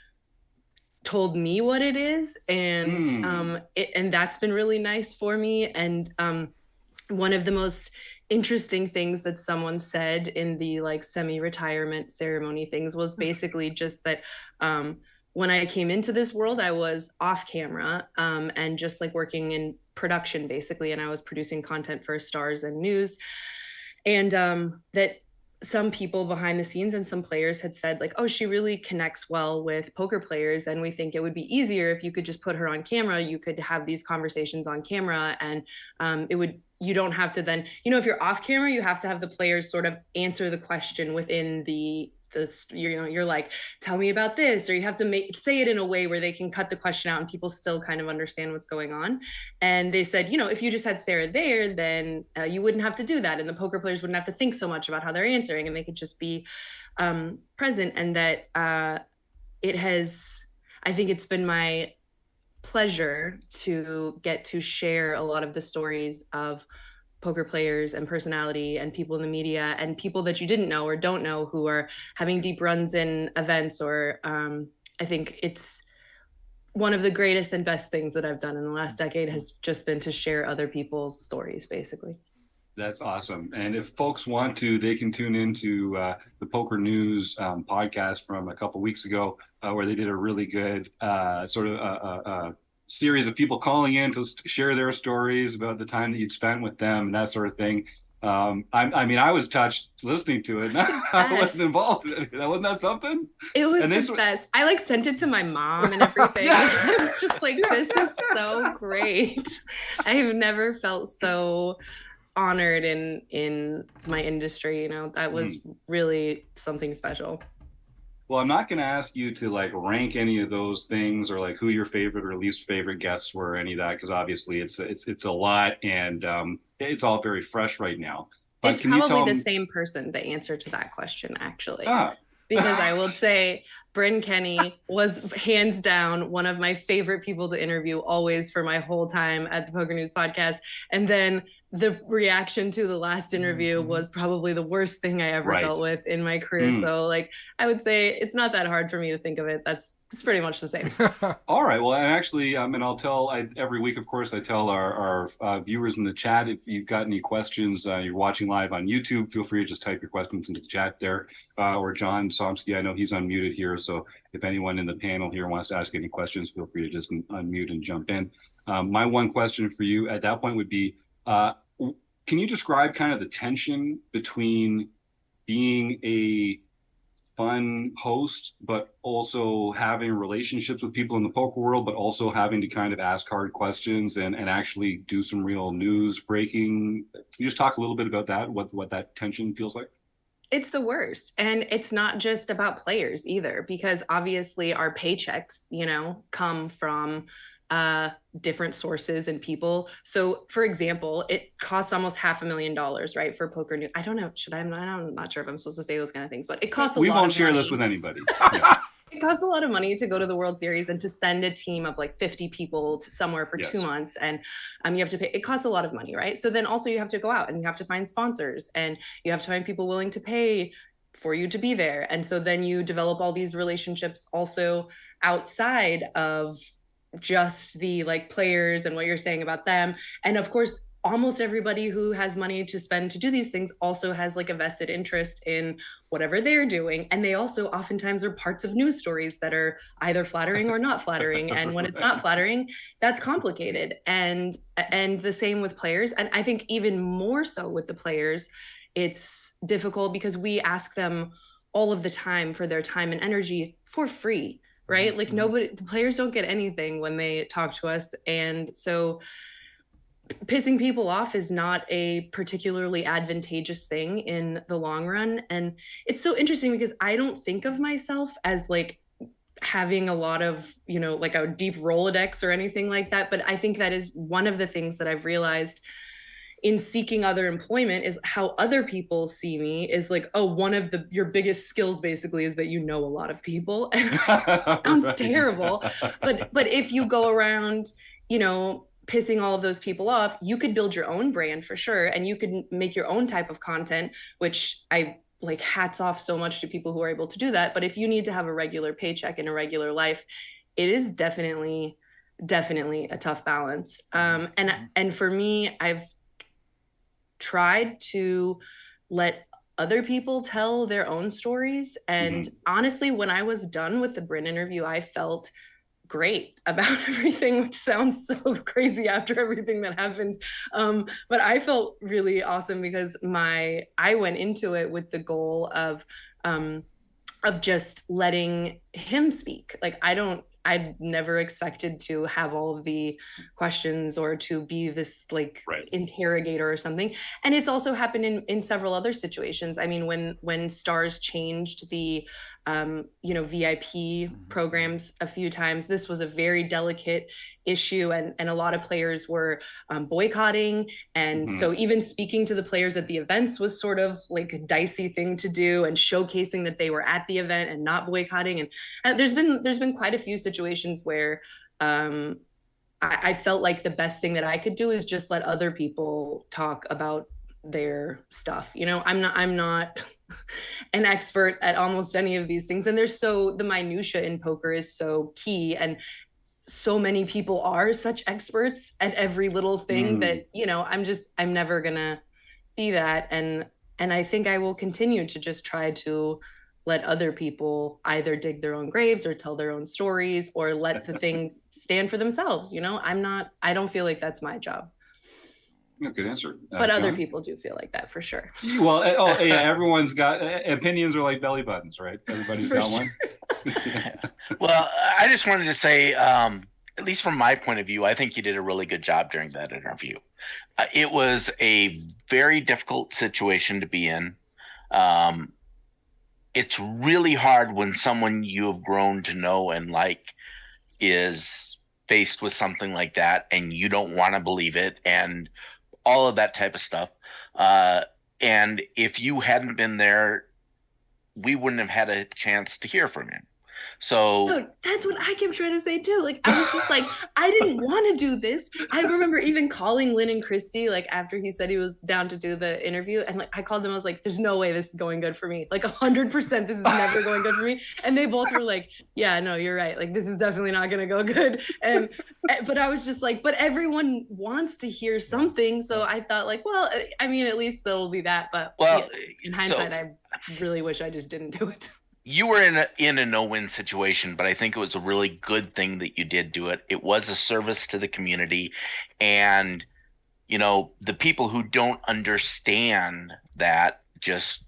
told me what it is, and and that's been really nice for me. And one of the most interesting things that someone said in the like semi-retirement ceremony things was basically just that when I came into this world, I was off camera and just like working in production basically, and I was producing content for Stars and News, and that some people behind the scenes and some players had said like, oh, she really connects well with poker players. And we think it would be easier if you could just put her on camera. You could have these conversations on camera and you don't have to then, if you're off camera, you have to have the players sort of answer the question within you're like, tell me about this, or you have to say it in a way where they can cut the question out and people still kind of understand what's going on. And they said, if you just had Sarah there, then you wouldn't have to do that. And the poker players wouldn't have to think so much about how they're answering and they could just be present. And that I think it's been my pleasure to get to share a lot of the stories of poker players and personality and people in the media and people that you didn't know or don't know who are having deep runs in events, or I think it's one of the greatest and best things that I've done in the last decade has just been to share other people's stories, basically. That's awesome. And if folks want to, they can tune into the Poker News podcast from a couple weeks ago where they did a really good sort of series of people calling in to share their stories about the time that you'd spent with them and that sort of thing. I was touched listening to it. I wasn't involved in it. Wasn't that something? It was the best. I like sent it to my mom and everything. I was just like, this is so great. I've never felt so honored in my industry. That was really something special. Well, I'm not going to ask you to like rank any of those things or like who your favorite or least favorite guests were, or any of that, because obviously it's a lot and it's all very fresh right now. But it's probably the same person, the answer to that question, actually. Because I will say Bryn Kenny was hands down one of my favorite people to interview always for my whole time at the Poker News podcast. And then the reaction to the last interview was probably the worst thing I ever dealt with in my career. So like, I would say it's not that hard for me to think of it. It's pretty much the same. All right. Well, and actually, and I'll tell every week, of course, I tell our viewers in the chat, if you've got any questions, you're watching live on YouTube, feel free to just type your questions into the chat there. Or John Somsky, I know he's unmuted here. So if anyone in the panel here wants to ask any questions, feel free to just unmute and jump in. My one question for you at that point would be, can you describe kind of the tension between being a fun host, but also having relationships with people in the poker world, but also having to kind of ask hard questions and actually do some real news breaking? Can you just talk a little bit about that, what that tension feels like? It's the worst. And it's not just about players either, because obviously our paychecks, come from different sources and people. So for example, it costs almost $500,000, right? For Poker News. I don't know. I'm not sure if I'm supposed to say those kind of things, but it costs a lot of money. We won't share this with anybody. Yeah. It costs a lot of money to go to the World Series and to send a team of like 50 people to somewhere for 2 months. And you have to pay, it costs a lot of money, right? So then also you have to go out and you have to find sponsors and you have to find people willing to pay for you to be there. And so then you develop all these relationships also outside of just the like players and what you're saying about them. And of course, almost everybody who has money to spend to do these things also has like a vested interest in whatever they're doing. And they also oftentimes are parts of news stories that are either flattering or not flattering. And when it's not flattering, that's complicated. And the same with players. And I think even more so with the players, it's difficult because we ask them all of the time for their time and energy for free. Right? Like the players don't get anything when they talk to us. And so pissing people off is not a particularly advantageous thing in the long run. And it's so interesting because I don't think of myself as like having a lot of, like a deep Rolodex or anything like that. But I think that is one of the things that I've realized in seeking other employment is how other people see me is like, oh, one of your biggest skills basically is that you know a lot of people. And sounds terrible. But if you go around, pissing all of those people off, you could build your own brand for sure. And you could make your own type of content, which I like hats off so much to people who are able to do that. But if you need to have a regular paycheck in a regular life, it is definitely a tough balance. And for me, I've tried to let other people tell their own stories. And honestly, when I was done with the Bryn interview, I felt great about everything, which sounds so crazy after everything that happened. But I felt really awesome because I went into it with the goal of just letting him speak. Like I'd never expected to have all of the questions or to be this like interrogator or something. And it's also happened in several other situations. I mean, when Stars changed the VIP programs a few times, this was a very delicate issue and a lot of players were boycotting. And so even speaking to the players at the events was sort of like a dicey thing to do, and showcasing that they were at the event and not boycotting. And there's been quite a few situations where I felt like the best thing that I could do is just let other people talk about their stuff. I'm not an expert at almost any of these things. And the minutia in poker is so key. And so many people are such experts at every little thing that, I'm never gonna be that. And I think I will continue to just try to let other people either dig their own graves or tell their own stories or let the things stand for themselves. I don't feel like that's my job. Good answer. But other people do feel like that for sure. Well, yeah, everyone's got opinions are like belly buttons, right? Everybody's got one. Yeah. Well, I just wanted to say, at least from my point of view, I think you did a really good job during that interview. It was a very difficult situation to be in. It's really hard when someone you have grown to know and like is faced with something like that and you don't want to believe it and all of that type of stuff. And if you hadn't been there, we wouldn't have had a chance to hear from him. So no, that's what I kept trying to say too. Like, I was just like, I didn't want to do this. I remember even calling Lynn and Christy, like after he said he was down to do the interview. And like, I called them, I was like, there's no way this is going good for me. Like 100%, this is never going good for me. And they both were like, yeah, no, you're right. Like, this is definitely not going to go good. And, but I was just like, but everyone wants to hear something. So I thought like, well, I mean, at least it'll be that. But well, in hindsight, I really wish I just didn't do it. You were in a no-win situation, but I think it was a really good thing that you did do it. It was a service to the community, and the people who don't understand that just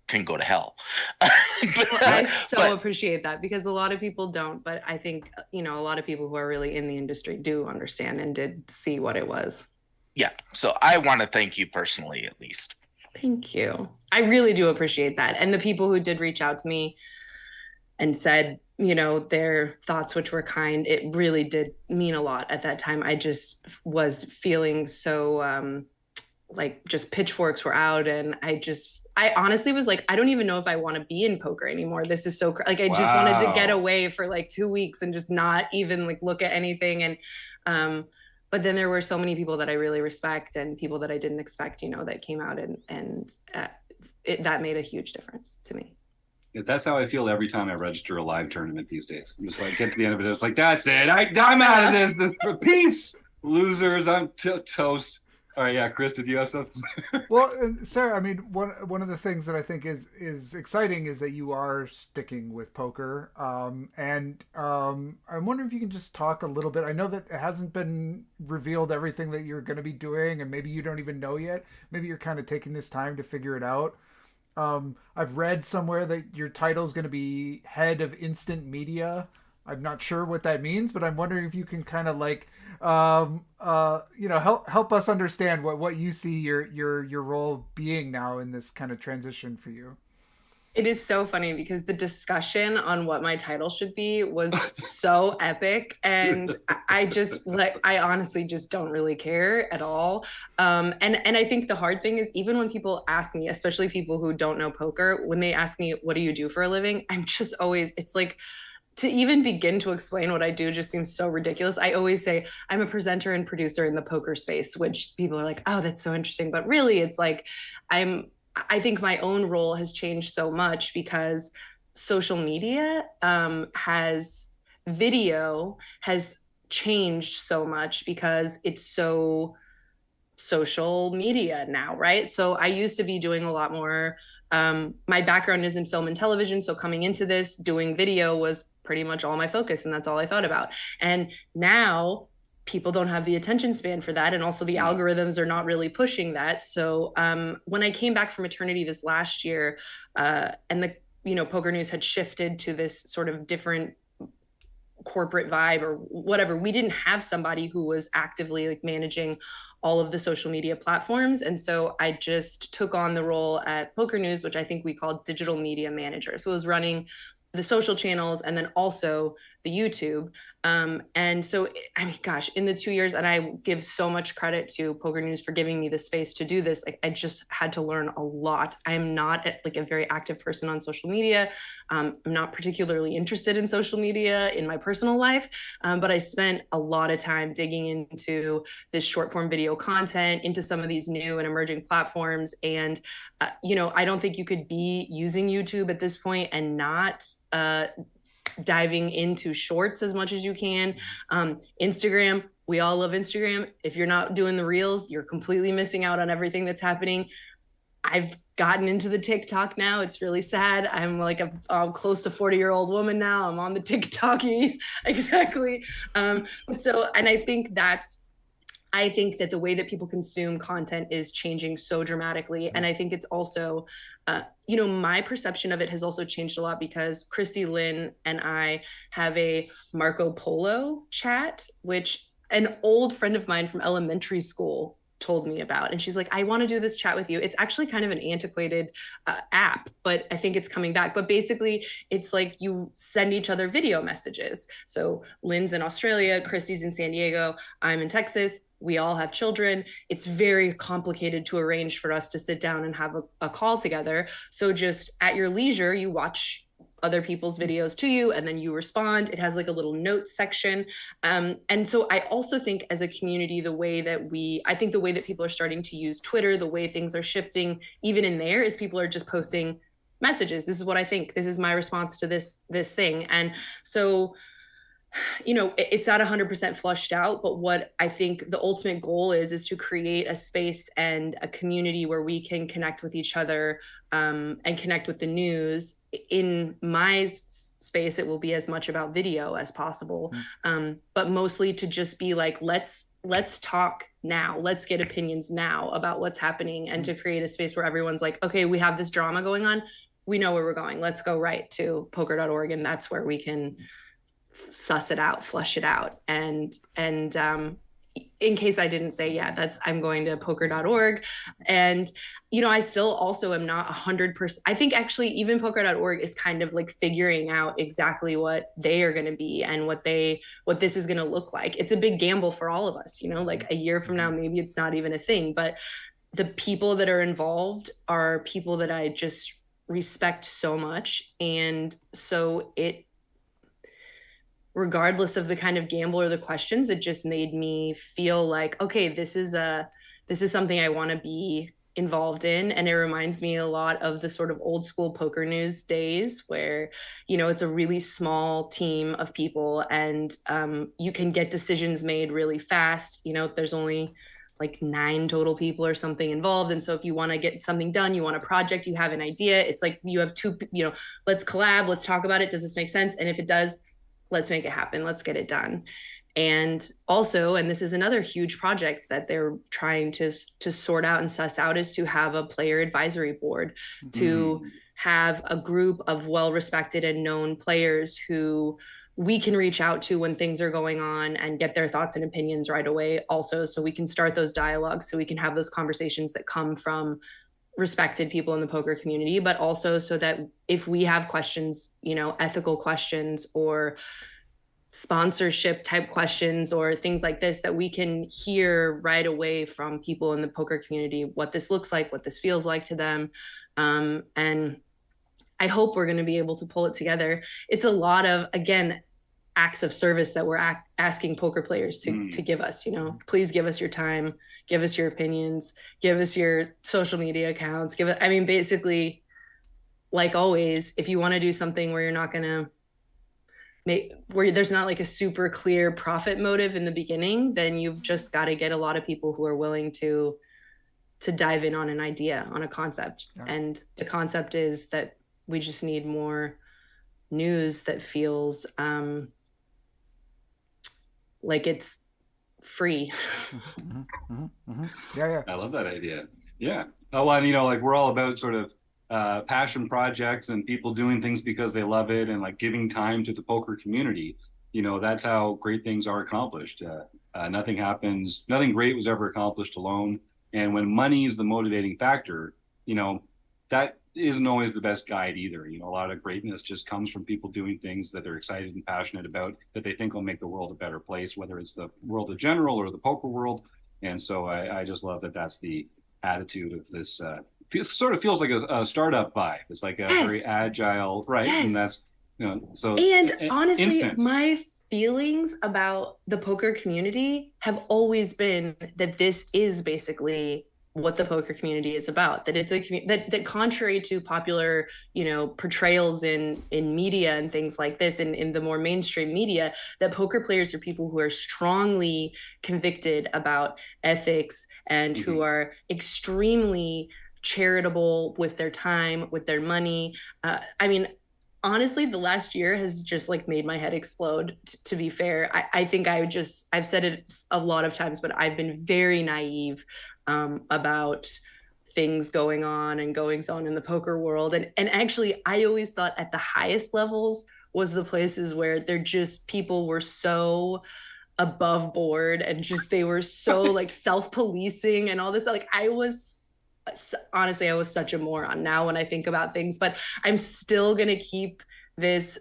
can go to hell. I appreciate that, because a lot of people don't, but I think a lot of people who are really in the industry do understand and did see what it was. Yeah, so I want to thank you personally, at least. Thank you. I really do appreciate that. And the people who did reach out to me and said, their thoughts, which were kind, it really did mean a lot at that time. I just was feeling so like just pitchforks were out. And I honestly was like, I don't even know if I want to be in poker anymore. This is so like, I just wanted to get away for like 2 weeks and just not even like look at anything. And but then there were so many people that I really respect and people that I didn't expect, that came out and that made a huge difference to me. Yeah, that's how I feel every time I register a live tournament these days. I'm just like, get to the end of it. It's like, that's it. I'm out of this. Peace, losers. I'm toast. All right, yeah, Chris, did you have something? Well, Sarah, I mean, one of the things that I think is exciting is that you are sticking with poker, and I'm wondering if you can just talk a little bit. I know that it hasn't been revealed everything that you're going to be doing, and maybe you don't even know yet. Maybe you're kind of taking this time to figure it out. I've read somewhere that your title is going to be head of instant media. I'm not sure what that means, but I'm wondering if you can kind of like, help us understand what you see your role being now in this kind of transition for you. It is so funny because the discussion on what my title should be was so epic. And I honestly just don't really care at all. And I think the hard thing is, even when people ask me, especially people who don't know poker, when they ask me, what do you do for a living? I'm just always, it's like, to even begin to explain what I do just seems so ridiculous. I always say I'm a presenter and producer in the poker space, which people are like, oh, that's so interesting. But really, it's like, I think my own role has changed so much because social media video has changed so much because it's so social media now, right? So I used to be doing a lot more. My background is in film and television. So coming into this, doing video was pretty much all my focus, and that's all I thought about. And now people don't have the attention span for that, and also the algorithms are not really pushing that. So when I came back from maternity this last year, and the Poker News had shifted to this sort of different corporate vibe or whatever, we didn't have somebody who was actively like managing all of the social media platforms. And so I just took on the role at Poker News, which I think we called digital media manager. So it was running the social channels and then also the YouTube. And so, I mean, gosh, in the 2 years, and I give so much credit to Poker News for giving me the space to do this. Like, I just had to learn a lot. I am not like a very active person on social media. I'm not particularly interested in social media in my personal life, but I spent a lot of time digging into this short form video content, into some of these new and emerging platforms. And, I don't think you could be using YouTube at this point and not diving into shorts as much as you can. Instagram, we all love Instagram. If you're not doing the reels, you're completely missing out on everything that's happening. I've gotten into the TikTok now. It's really sad. I'm like a close to 40-year-old woman now. I'm on the TikToky. Exactly. And I think that the way that people consume content is changing so dramatically. And I think it's also, my perception of it has also changed a lot because Christy, Lynn, and I have a Marco Polo chat, which an old friend of mine from elementary school told me about. And she's like, I want to do this chat with you. It's actually kind of an antiquated app, but I think it's coming back. But basically, it's like you send each other video messages. So Lynn's in Australia, Christy's in San Diego, I'm in Texas. We all have children. It's very complicated to arrange for us to sit down and have a call together. So just at your leisure, you watch other people's videos to you, and then you respond. It has like a little notes section. And so I also think as a community, the way that people are starting to use Twitter, the way things are shifting, even in there, is people are just posting messages. This is what I think. This is my response to this thing. And so, you know, it's not 100% flushed out, but what I think the ultimate goal is to create a space and a community where we can connect with each other, and connect with the news. In my space, it will be as much about video as possible, but mostly to just be like, let's talk now. Let's get opinions now about what's happening, and to create a space where everyone's like, okay, we have this drama going on. We know where we're going. Let's go right to poker.org. And that's where we can suss it out, flush it out. And in case I didn't say, I'm going to poker.org. And, you know, I still also am not 100%. I think actually even poker.org is kind of like figuring out exactly what they are going to be and what this is going to look like. It's a big gamble for all of us, you know, like a year from now, maybe it's not even a thing, but the people that are involved are people that I just respect so much. And so regardless of the kind of gamble or the questions, it just made me feel like, okay, this is something I want to be involved in. And it reminds me a lot of the sort of old school poker news days where, you know, it's a really small team of people, and you can get decisions made really fast. You know, there's only like 9 total people or something involved. And so if you want to get something done, you want a project, you have an idea, it's like you have 2, you know, let's collab, let's talk about it. Does this make sense? And if it does, let's make it happen. Let's get it done. And also, and this is another huge project that they're trying to sort out and suss out, is to have a player advisory board, to have a group of well-respected and known players who we can reach out to when things are going on and get their thoughts and opinions right away also, so we can start those dialogues, so we can have those conversations that come from respected people in the poker community, but also so that if we have questions, you know, ethical questions or sponsorship type questions or things like this, that we can hear right away from people in the poker community what this looks like, what this feels like to them. And I hope we're going to be able to pull it together. It's a lot of, again, acts of service that we're asking poker players to give us, you know, please give us your time, give us your opinions, give us your social media accounts, basically, like always, if you want to do something where you're not going to where there's not like a super clear profit motive in the beginning, then you've just got to get a lot of people who are willing to dive in on an idea, on a concept. Yeah. And the concept is that we just need more news that feels like it's free. Yeah. I love that idea. Yeah. Oh, and you know, like we're all about sort of passion projects and people doing things because they love it, and like giving time to the poker community. You know, that's how great things are accomplished. Nothing great was ever accomplished alone. And when money is the motivating factor, you know, that isn't always the best guide either. You know, a lot of greatness just comes from people doing things that they're excited and passionate about, that they think will make the world a better place, whether it's the world in general or the poker world. And so I just love that that's the attitude of this. Sort of feels like a startup vibe. It's like a very agile, right? Yes. And that's, you know, so. And honestly, instant. My feelings about the poker community have always been that this is basically what the poker community is about, that it's a that contrary to popular, you know, portrayals in media and things like this, and in the more mainstream media, that poker players are people who are strongly convicted about ethics and who are extremely charitable with their time, with their money. Honestly, the last year has just like made my head explode, to be fair. I think I've said it a lot of times, but I've been very naive about things going on and goings on in the poker world. And actually, I always thought at the highest levels was the places where they're just, people were so above board and just, they were so like self-policing and all this. Like honestly, I was such a moron now when I think about things, but I'm still going to keep this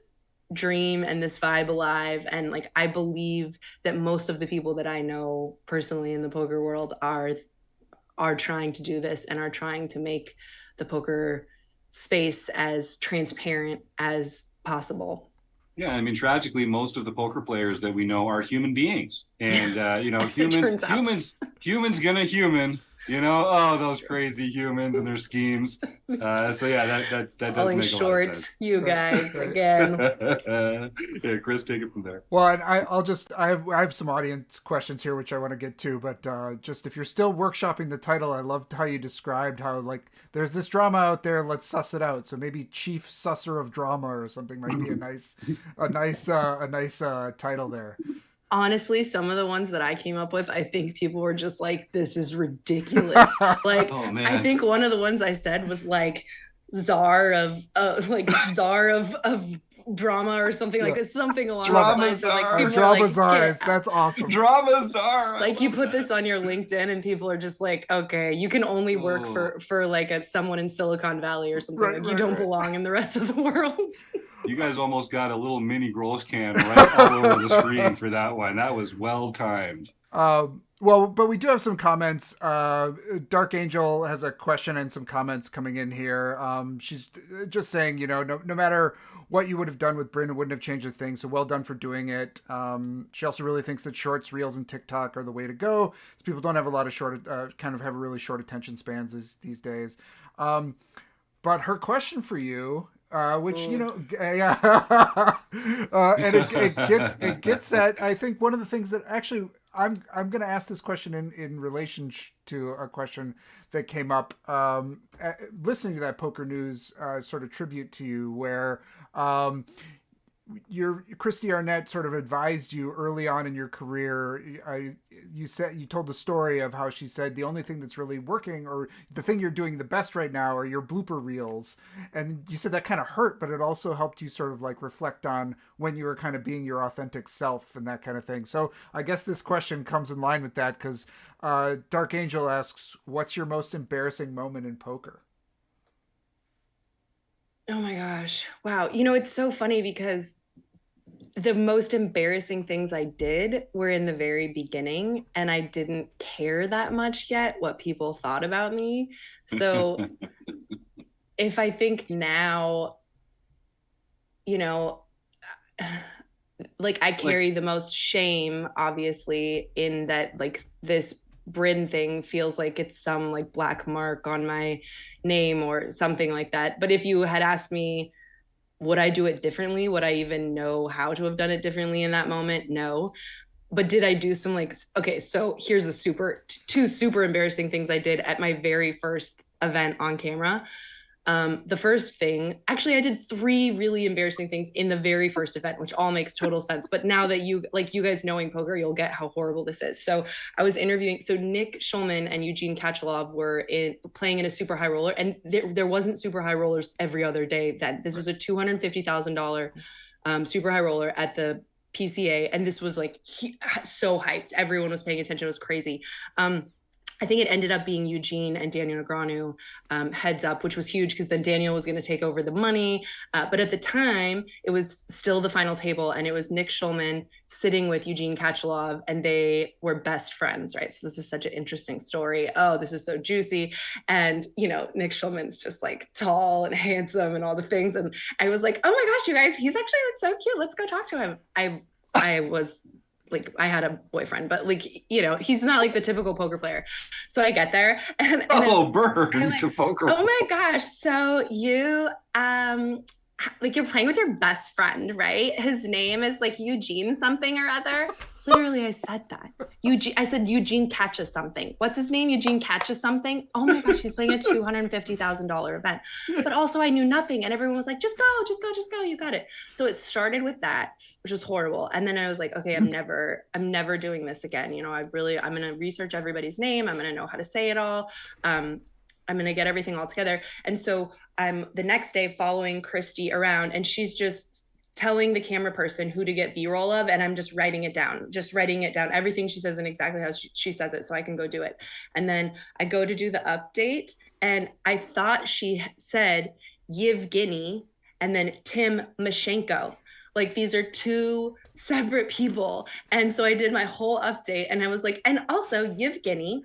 dream and this vibe alive. And like, I believe that most of the people that I know personally in the poker world are trying to do this and are trying to make the poker space as transparent as possible. Yeah, I mean, tragically, most of the poker players that we know are human beings, and you know, humans gonna human. You know, oh, those crazy humans and their schemes. So yeah, that does Falling make a short, lot of sense. you guys again. Yeah, Chris, take it from there. Well, and I have some audience questions here which I want to get to, but just if you're still workshopping the title, I loved how you described how like there's this drama out there, let's suss it out. So maybe Chief Susser of Drama or something might be a nice title there. Honestly, some of the ones that I came up with, I think people were just like, this is ridiculous. Like, oh, man. I think one of the ones I said was like czar of drama or something like this, something along drama those lines. Like, drama like, czar, that's awesome. Drama czar. Like you put this on your LinkedIn and people are just like, okay, you can only work for like someone in Silicon Valley or something. Right, like you don't belong in the rest of the world. You guys almost got a little mini Gross can right all over the screen for that one. That was well timed. Well, but we do have some comments. Dark Angel has a question and some comments coming in here. She's just saying, you know, no matter what you would have done with Bryn, it wouldn't have changed a thing. So well done for doing it. She also really thinks that shorts, reels, and TikTok are the way to go. So people don't have a lot of kind of have really short attention spans these days. But her question for you, which you know, yeah, and it gets at, I think, one of the things that actually I'm going to ask this question in relation to a question that came up listening to that Poker News sort of tribute to you, where Christy Arnett sort of advised you early on in your career. You told the story of how she said the only thing that's really working, or the thing you're doing the best right now, are your blooper reels. And you said that kind of hurt, but it also helped you sort of like reflect on when you were kind of being your authentic self and that kind of thing. So I guess this question comes in line with that, because Dark Angel asks, what's your most embarrassing moment in poker? Oh my gosh. Wow. You know, it's so funny because the most embarrassing things I did were in the very beginning, and I didn't care that much yet what people thought about me. So if I think now, you know, like I carry the most shame, obviously, in that like this Bryn thing feels like it's some like black mark on my name or something like that. But if you had asked me, would I do it differently? Would I even know how to have done it differently in that moment? No. But did I do some like, okay, so here's two super embarrassing things I did at my very first event on camera. The first thing, actually, I did 3 really embarrassing things in the very first event, which all makes total sense. But now that you guys knowing poker, you'll get how horrible this is. So I was interviewing, so Nick Schulman and Eugene Kachalov were playing in a super high roller, and there wasn't super high rollers every other day. That this was a $250,000 super high roller at the PCA, and this was like so hyped. Everyone was paying attention. It was crazy. I think it ended up being Eugene and Daniel Negreanu heads up, which was huge because then Daniel was going to take over the money. But at the time, it was still the final table, and it was Nick Schulman sitting with Eugene Kachalov, and they were best friends, right? So this is such an interesting story. Oh, this is so juicy. And, you know, Nick Schulman's just like tall and handsome and all the things. And I was like, oh my gosh, you guys, he's actually like so cute. Let's go talk to him. I was like, I had a boyfriend, but like, you know, he's not like the typical poker player. So I get there and Burn to poker. Oh my gosh. So you, like you're playing with your best friend, right? His name is like Eugene something or other. Literally, I said that. I said Eugene catches something. What's his name? Eugene catches something. Oh my gosh, he's playing a $250,000 event. But also I knew nothing, and everyone was like, just go. You got it. So it started with that, which was horrible. And then I was like, okay, I'm never doing this again. You know, I'm going to research everybody's name. I'm going to know how to say it all. I'm going to get everything all together. And so I'm the next day following Christy around, and she's just telling the camera person who to get B-roll of, and I'm just writing it down, everything she says and exactly how she says it so I can go do it. And then I go to do the update, and I thought she said Yevgeny and then Tim Mashenko. Like these are 2 separate people. And so I did my whole update, and I was like, and also Yevgeny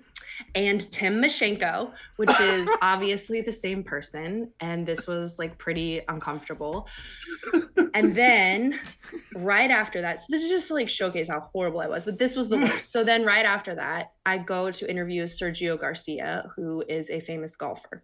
and Tim Mashenko, which is obviously the same person. And this was like pretty uncomfortable. And then right after that, so this is just to like showcase how horrible I was, but this was the worst. So then right after that, I go to interview Sergio Garcia, who is a famous golfer.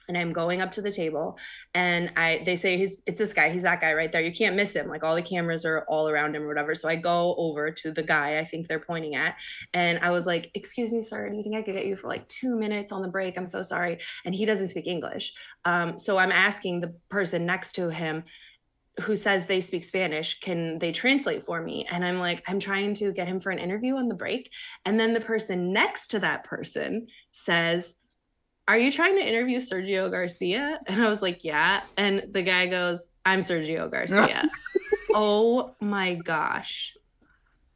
And I'm going up to the table and they say it's this guy, he's that guy right there. You can't miss him. Like all the cameras are all around him or whatever. So I go over to the guy I think they're pointing at. And I was like, excuse me, sir, do you think I could get you for like 2 minutes on the break? I'm so sorry. And he doesn't speak English. So I'm asking the person next to him who says they speak Spanish, can they translate for me? And I'm like, I'm trying to get him for an interview on the break. And then the person next to that person says, are you trying to interview Sergio Garcia? And I was like, yeah. And the guy goes, I'm Sergio Garcia. Oh my gosh.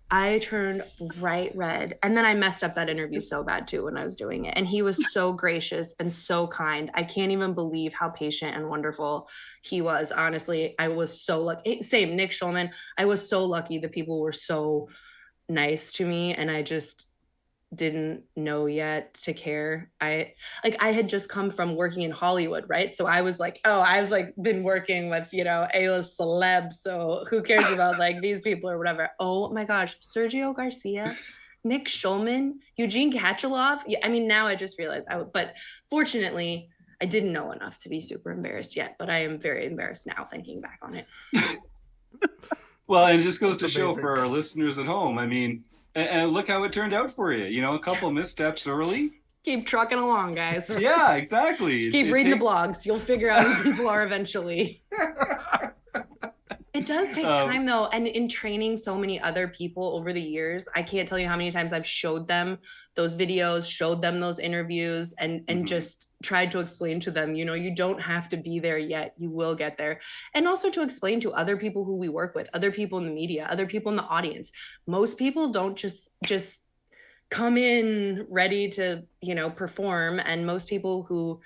I turned bright red. And then I messed up that interview so bad too when I was doing it. And he was so gracious and so kind. I can't even believe how patient and wonderful he was. Honestly, I was so lucky. Same, Nick Schulman. I was so lucky. The people were so nice to me. And I just didn't know yet to care. I had just come from working in Hollywood, right? So I was like, oh, I've like been working with, A-list celebs, so who cares about like these people or whatever. Oh my gosh, Sergio Garcia, Nick Schulman, Eugene Kachalov. Yeah, I mean, now I just realized but fortunately I didn't know enough to be super embarrassed yet, but I am very embarrassed now thinking back on it. Well, and it just goes to show for our listeners at home. I mean, and look how it turned out for you. A couple missteps early. Keep trucking along, guys. Yeah, exactly. Just keep reading the blogs. You'll figure out who people are eventually. It does take time, though. And in training so many other people over the years, I can't tell you how many times I've showed them those videos, showed them those interviews, and just tried to explain to them, you don't have to be there yet. You will get there. And also to explain to other people who we work with, other people in the media, other people in the audience. Most people don't just come in ready to, perform. And most people who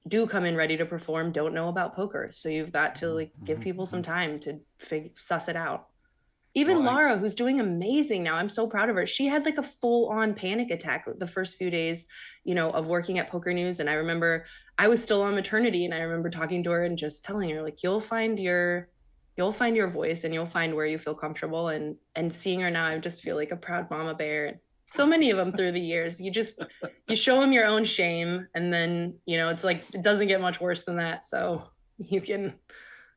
do come in ready to perform don't know about poker. So you've got to give people some time to suss it out. Even Laura, who's doing amazing now. I'm so proud of her. She had like a full-on panic attack the first few days, of working at Poker News. And I remember I was still on maternity, and I remember talking to her and just telling her, like, you'll find your voice and you'll find where you feel comfortable. And seeing her now, I just feel like a proud mama bear. So many of them through the years. You show them your own shame, and then, it's like, it doesn't get much worse than that. So you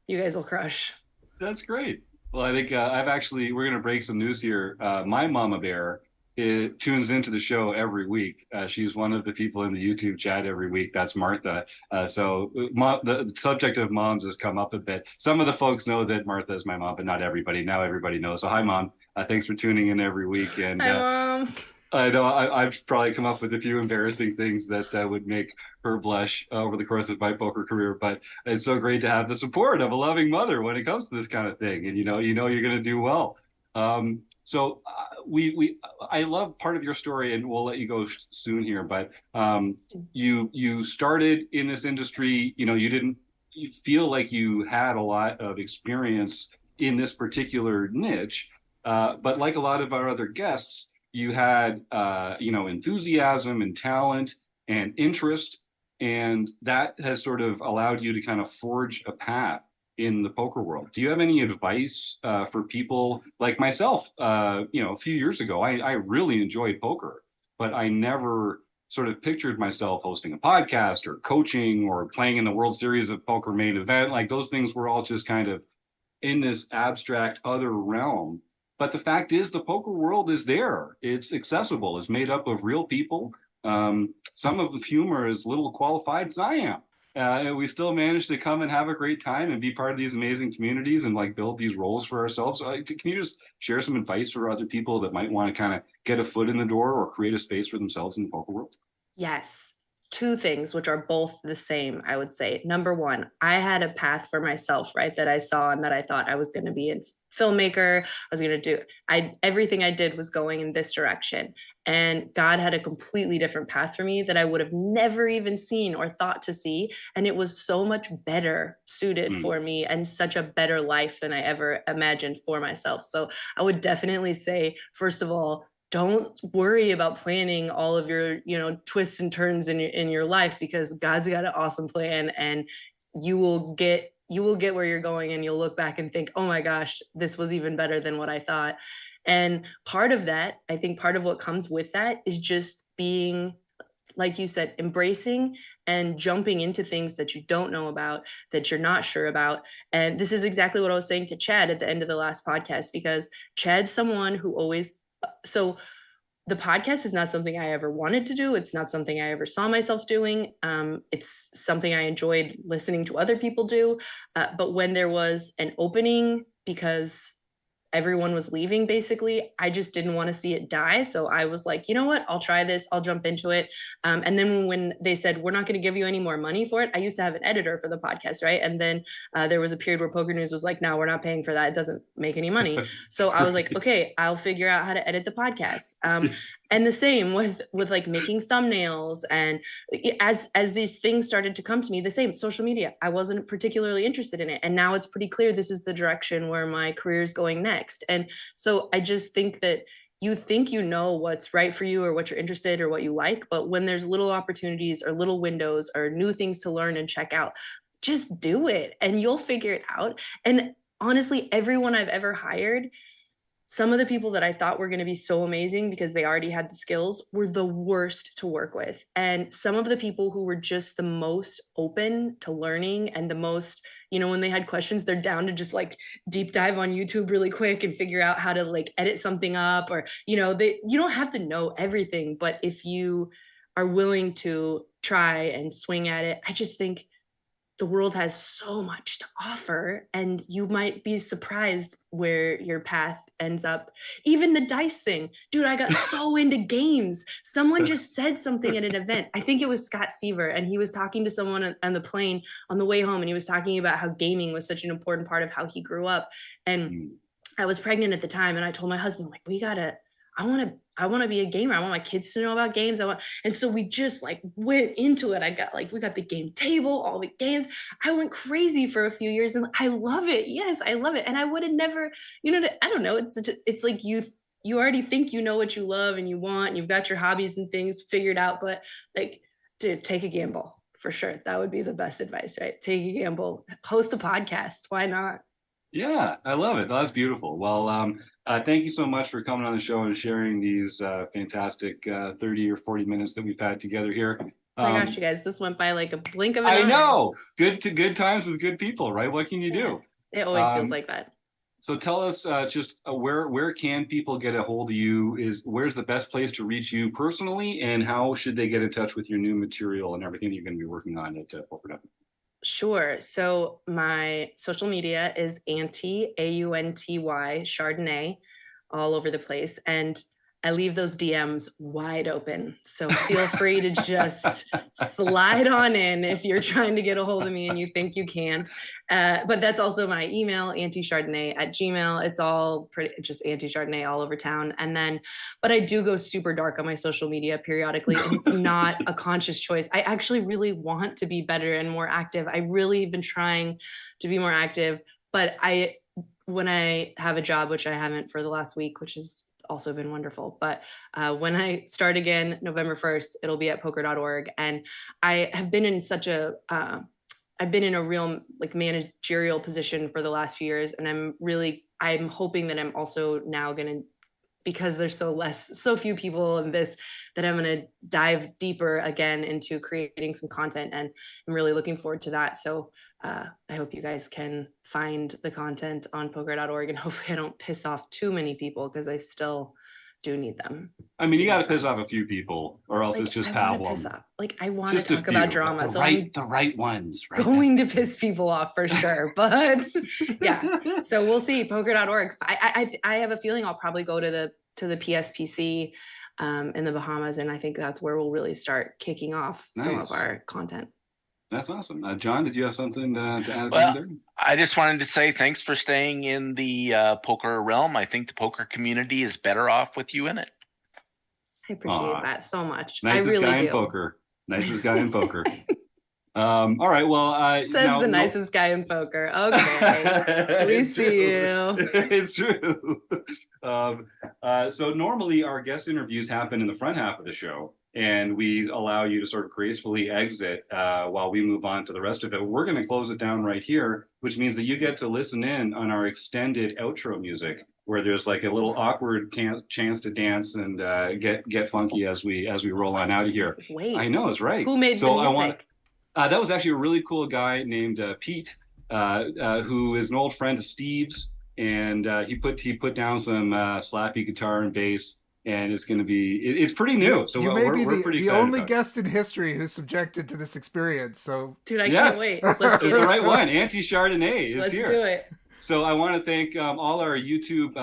guys will crush. That's great. Well, I think we're going to break some news here. My mama bear tunes into the show every week. She's one of the people in the YouTube chat every week. That's Martha. So the subject of moms has come up a bit. Some of the folks know that Martha is my mom, but not everybody. Now everybody knows. So hi, Mom. Thanks for tuning in every week. And hi, Mom. I know I've probably come up with a few embarrassing things that would make her blush over the course of my poker career, but it's so great to have the support of a loving mother when it comes to this kind of thing. And you're going to do well. So I love part of your story, and we'll let you go soon here. But you started in this industry. You feel like you had a lot of experience in this particular niche, but like a lot of our other guests, you had, enthusiasm and talent and interest, and that has sort of allowed you to kind of forge a path in the poker world. Do you have any advice for people like myself? A few years ago, I really enjoyed poker, but I never sort of pictured myself hosting a podcast or coaching or playing in the World Series of Poker main event. Like those things were all just kind of in this abstract other realm. But the fact is, the poker world is there. It's accessible. It's made up of real people. Some of the humor is little qualified as I am. And we still manage to come and have a great time and be part of these amazing communities and like build these roles for ourselves. So, can you just share some advice for other people that might want to kind of get a foot in the door or create a space for themselves in the poker world? Yes. Two things, which are both the same, I would say. Number one, I had a path for myself, right, that I saw and that I thought I was going to be a filmmaker. I was going to do, everything I did was going in this direction. And God had a completely different path for me that I would have never even seen or thought to see. And it was so much better suited for me and such a better life than I ever imagined for myself. So I would definitely say, first of all, don't worry about planning all of your, twists and turns in your life, because God's got an awesome plan, and you will get where you're going, and you'll look back and think, oh my gosh, this was even better than what I thought. And part of that, I think part of what comes with that is just being, like you said, embracing and jumping into things that you don't know about, that you're not sure about. And this is exactly what I was saying to Chad at the end of the last podcast, because Chad's someone who always, so the podcast is not something I ever wanted to do. It's not something I ever saw myself doing. It's something I enjoyed listening to other people do. But when there was an opening, because everyone was leaving, basically, I just didn't want to see it die. So I was like, you know what, I'll try this, I'll jump into it. And then when they said, we're not going to give you any more money for it, I used to have an editor for the podcast, right? And then there was a period where Poker News was like, no, we're not paying for that, it doesn't make any money. So I was like, okay, I'll figure out how to edit the podcast. And the same with like making thumbnails. And as these things started to come to me, the same social media, I wasn't particularly interested in it. And now it's pretty clear this is the direction where my career is going next. And so I just think that you think you know what's right for you or what you're interested or what you like, but when there's little opportunities or little windows or new things to learn and check out, just do it and you'll figure it out. And honestly, everyone I've ever hired, some of the people that I thought were going to be so amazing because they already had the skills were the worst to work with. And some of the people who were just the most open to learning and the most, when they had questions, they're down to just like deep dive on YouTube really quick and figure out how to like edit something up, or, you don't have to know everything, but if you are willing to try and swing at it, I just think the world has so much to offer, and you might be surprised where your path ends up. Even the dice thing, dude, I got so into games. Someone just said something at an event. I think it was Scott Seaver, and he was talking to someone on the plane on the way home, and he was talking about how gaming was such an important part of how he grew up. And I was pregnant at the time, and I told my husband, like, I want to be a gamer. I want my kids to know about games. And so we just like went into it. We got the game table, all the games. I went crazy for a few years and I love it. Yes, I love it. And I would have never, I don't know. It's like you already think you know what you love and you want, and you've got your hobbies and things figured out, but like, dude, take a gamble for sure. That would be the best advice, right? Take a gamble, host a podcast. Why not? Yeah, I love it. That's beautiful. Well, thank you so much for coming on the show and sharing these fantastic 30 or 40 minutes that we've had together here. Oh my gosh, you guys, this went by like a blink of an eye. I know. Good times with good people, right? What can you do? It always feels like that. So tell us just where can people get a hold of you? Where's the best place to reach you personally, and how should they get in touch with your new material and everything you're going to be working on at Poker? Sure. So my social media is Aunty, Aunty Chardonnay, all over the place. And I leave those DMs wide open. So feel free to just slide on in if you're trying to get a hold of me and you think you can't. But that's also my email, auntychardonnay@gmail. It's all pretty just Aunty Chardonnay all over town. And then, but I do go super dark on my social media periodically, and it's not a conscious choice. I actually really want to be better and more active. I really have been trying to be more active, but when I have a job, which I haven't for the last week, which is also been wonderful. But when I start again, November 1st, it'll be at poker.org. And I have been in I've been in a real like managerial position for the last few years. And I'm hoping that I'm also now going to, because there's so few people in this, that I'm going to dive deeper again into creating some content, and I'm really looking forward to that. So I hope you guys can find the content on poker.org, and hopefully I don't piss off too many people, because I still do need them. I mean, you got to piss off a few people, or else it's just pablum. I want to talk about drama. The right ones, right? Going to piss people off for sure. But yeah, so we'll see. Poker.org. I have a feeling I'll probably go to the PSPC in the Bahamas, and I think that's where we'll really start kicking off some of our content. That's awesome. John, did you have something to add? Well, there? I just wanted to say thanks for staying in the poker realm. I think the poker community is better off with you in it. I appreciate that so much. Nicest I really guy do. in poker. Nicest guy in poker. All right. Well, says the nicest guy in poker. Okay, we see you. It's true. So normally our guest interviews happen in the front half of the show, and we allow you to sort of gracefully exit while we move on to the rest of it. We're going to close it down right here, which means that you get to listen in on our extended outro music, where there's like a little awkward chance to dance and get funky as we roll on out of here. Wait, I know, it's right. Who made the music? That was actually a really cool guy named Pete, who is an old friend of Steve's, and he put down some slappy guitar and bass, and it's going to be it's pretty new. So we're pretty excited. The only guest in history who's subjected to this experience. So, dude, I can't wait. Let's get it. The right one. Auntie Chardonnay is here. Let's do it. So I want to thank all our YouTube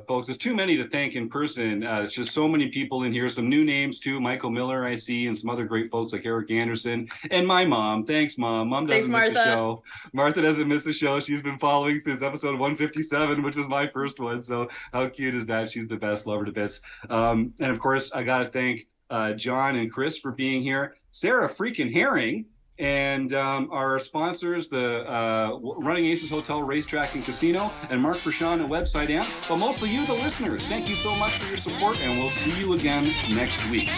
folks. There's too many to thank in person. It's just so many people in here. Some new names too. Michael Miller, I see, and some other great folks like Eric Anderson. And my mom. Thanks, Mom. Mom doesn't miss the show. Martha doesn't miss the show. She's been following since episode 157, which was my first one. So how cute is that? She's the best. Love her to bits. And of course, I got to thank John and Chris for being here. Sarah freaking Herring. And our sponsors, the Running Aces Hotel, Racetrack, and Casino, and Mark Prashant at Website Amp, but mostly you, the listeners. Thank you so much for your support, and we'll see you again next week.